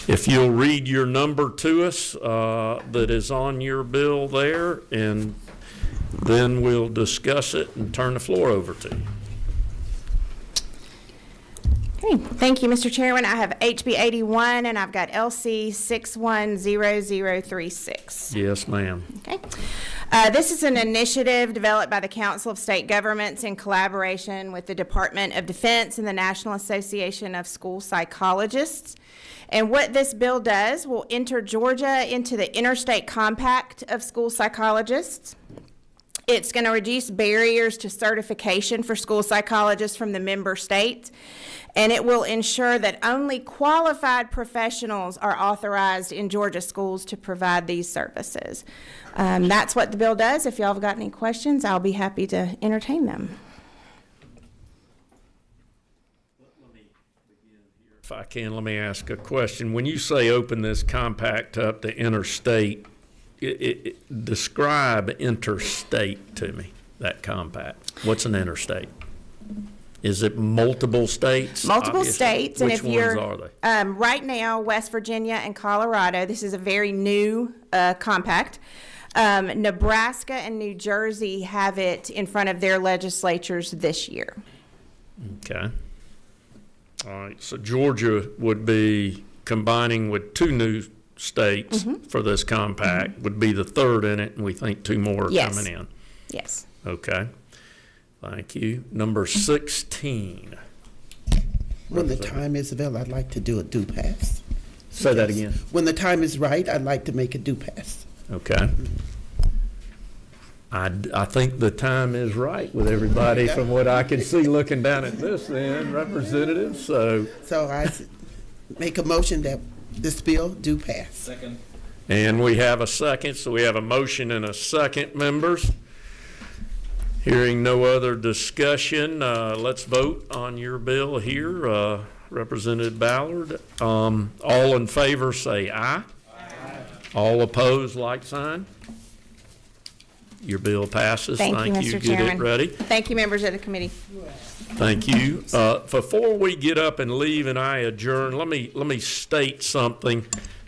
If you'll read your number to us that is on your bill there, and then we'll discuss it and turn the floor over to you. Okay, thank you, Mr. Chairman. I have HB 81 and I've got LC 610036. Yes, ma'am. Okay. This is an initiative developed by the Council of State Governments in collaboration with the Department of Defense and the National Association of School Psychologists. And what this bill does will enter Georgia into the Interstate Compact of School Psychologists. It's going to reduce barriers to certification for school psychologists from the member states, and it will ensure that only qualified professionals are authorized in Georgia schools to provide these services. That's what the bill does. If y'all have got any questions, I'll be happy to entertain them. If I can, let me ask a question. When you say open this compact up to interstate, describe interstate to me, that compact. What's an interstate? Is it multiple states? Multiple Obviously. states. And Which if you're, ones are they? Right now, West Virginia and Colorado, this is a very new compact. Nebraska and New Jersey have it in front of their legislatures this year. Okay. All right, so Georgia would be combining with two new states for this compact, would be the third in it, and we think two more are Yes. coming in. Yes. Okay, thank you. Number 16. When the time is available, I'd like to do a do pass. Say that again. When the time is right, I'd like to make a do pass. Okay. I think the time is right with everybody from what I can see looking down at this end, Representative, so. So make a motion that this bill do pass. Second. And we have a second, so we have a motion and a second, members. Hearing no other discussion, let's vote on your bill here. Representative Ballard, all in favor say aye. Aye. All opposed, like sign. Your bill passes. Thank you, Mr. Get Chairman. it ready. Thank you, members of the committee. Thank you. Before we get up and leave and I adjourn, let me state something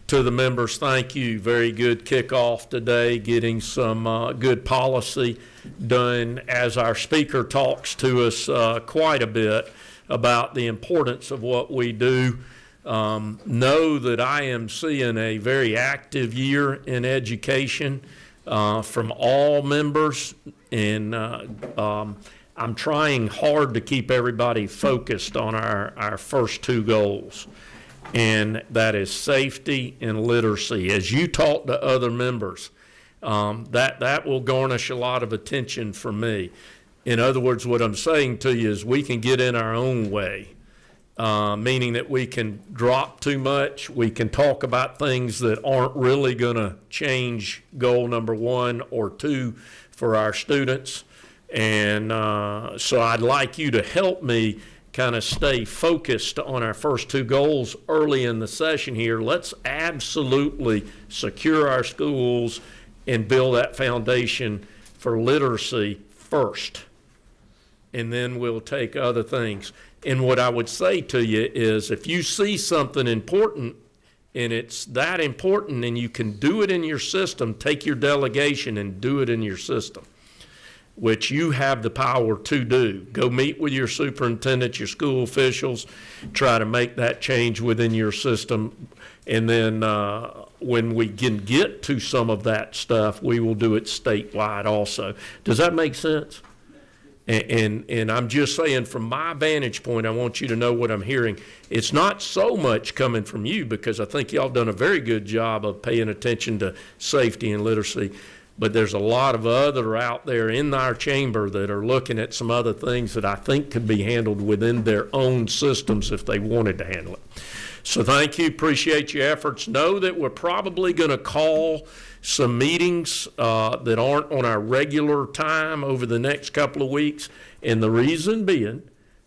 to the members. Thank you. Very good kickoff today, getting some good policy done as our speaker talks to us quite a bit about the importance of what we do. Know that I am seeing a very active year in education from all members, and I'm trying hard to keep everybody focused on our first two goals, and that is safety and literacy. As you talk to other members, that will garnish a lot of attention from me. In other words, what I'm saying to you is we can get in our own way. Meaning that we can drop too much, we can talk about things that aren't really going to change goal number 1 or 2 for our students. And so I'd like you to help me kind of stay focused on our first two goals early in the session here. Let's absolutely secure our schools and build that foundation for literacy first. And then we'll take other things. And what I would say to you is if you see something important and it's that important and you can do it in your system, take your delegation and do it in your system, which you have the power to do. Go meet with your superintendent, your school officials, try to make that change within your system. And then when we can get to some of that stuff, we will do it statewide also. Does that make sense? And I'm just saying from my vantage point, I want you to know what I'm hearing. It's not so much coming from you because I think y'all done a very good job of paying attention to safety and literacy, but there's a lot of other out there in our chamber that are looking at some other things that I think could be handled within their own systems if they wanted to handle it. So thank you, appreciate your efforts. Know that we're probably going to call some meetings that aren't on our regular time over the next couple of weeks. And the reason being,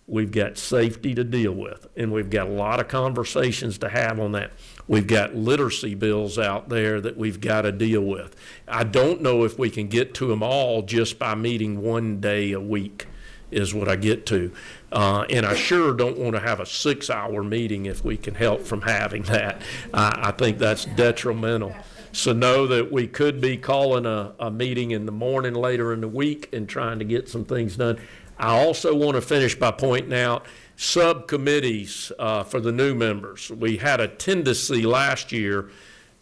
we've got safety to deal with. And we've got a lot of conversations to have on that. We've got literacy bills out there that we've got to deal with. I don't know if we can get to them all just by meeting one day a week is what I get to. And I sure don't want to have a 6-hour meeting if we can help from having that. I think that's detrimental. So know that we could be calling a meeting in the morning later in the week and trying to get some things done. I also want to finish by pointing out subcommittees for the new members. We had a tendency last year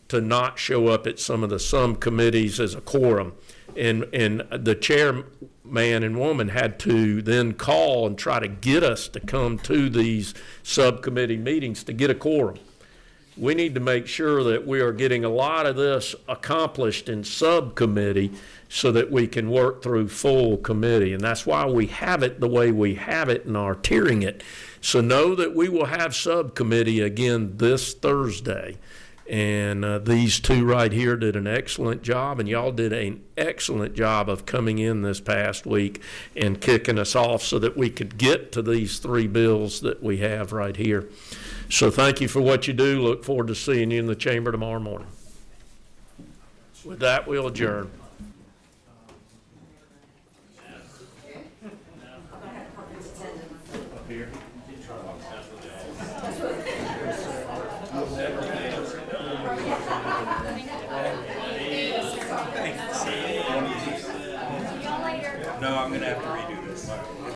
to not show up at some of the subcommittees as a quorum. And the chairman and woman had to then call and try to get us to come to these subcommittee meetings to get a quorum. we need to make sure that we are getting a lot of this accomplished in subcommittee so that we can work through full committee. And that's why we have it the way we have it and are tiering it. So know that we will have subcommittee again this Thursday. And these two right here did an excellent job, and y'all did an excellent job of coming in this past week and kicking us off so that we could get to these three bills that we have right here. So thank you for what you do. Look forward to seeing you in the chamber tomorrow morning. With that, we'll adjourn. No, I'm going to have to redo this.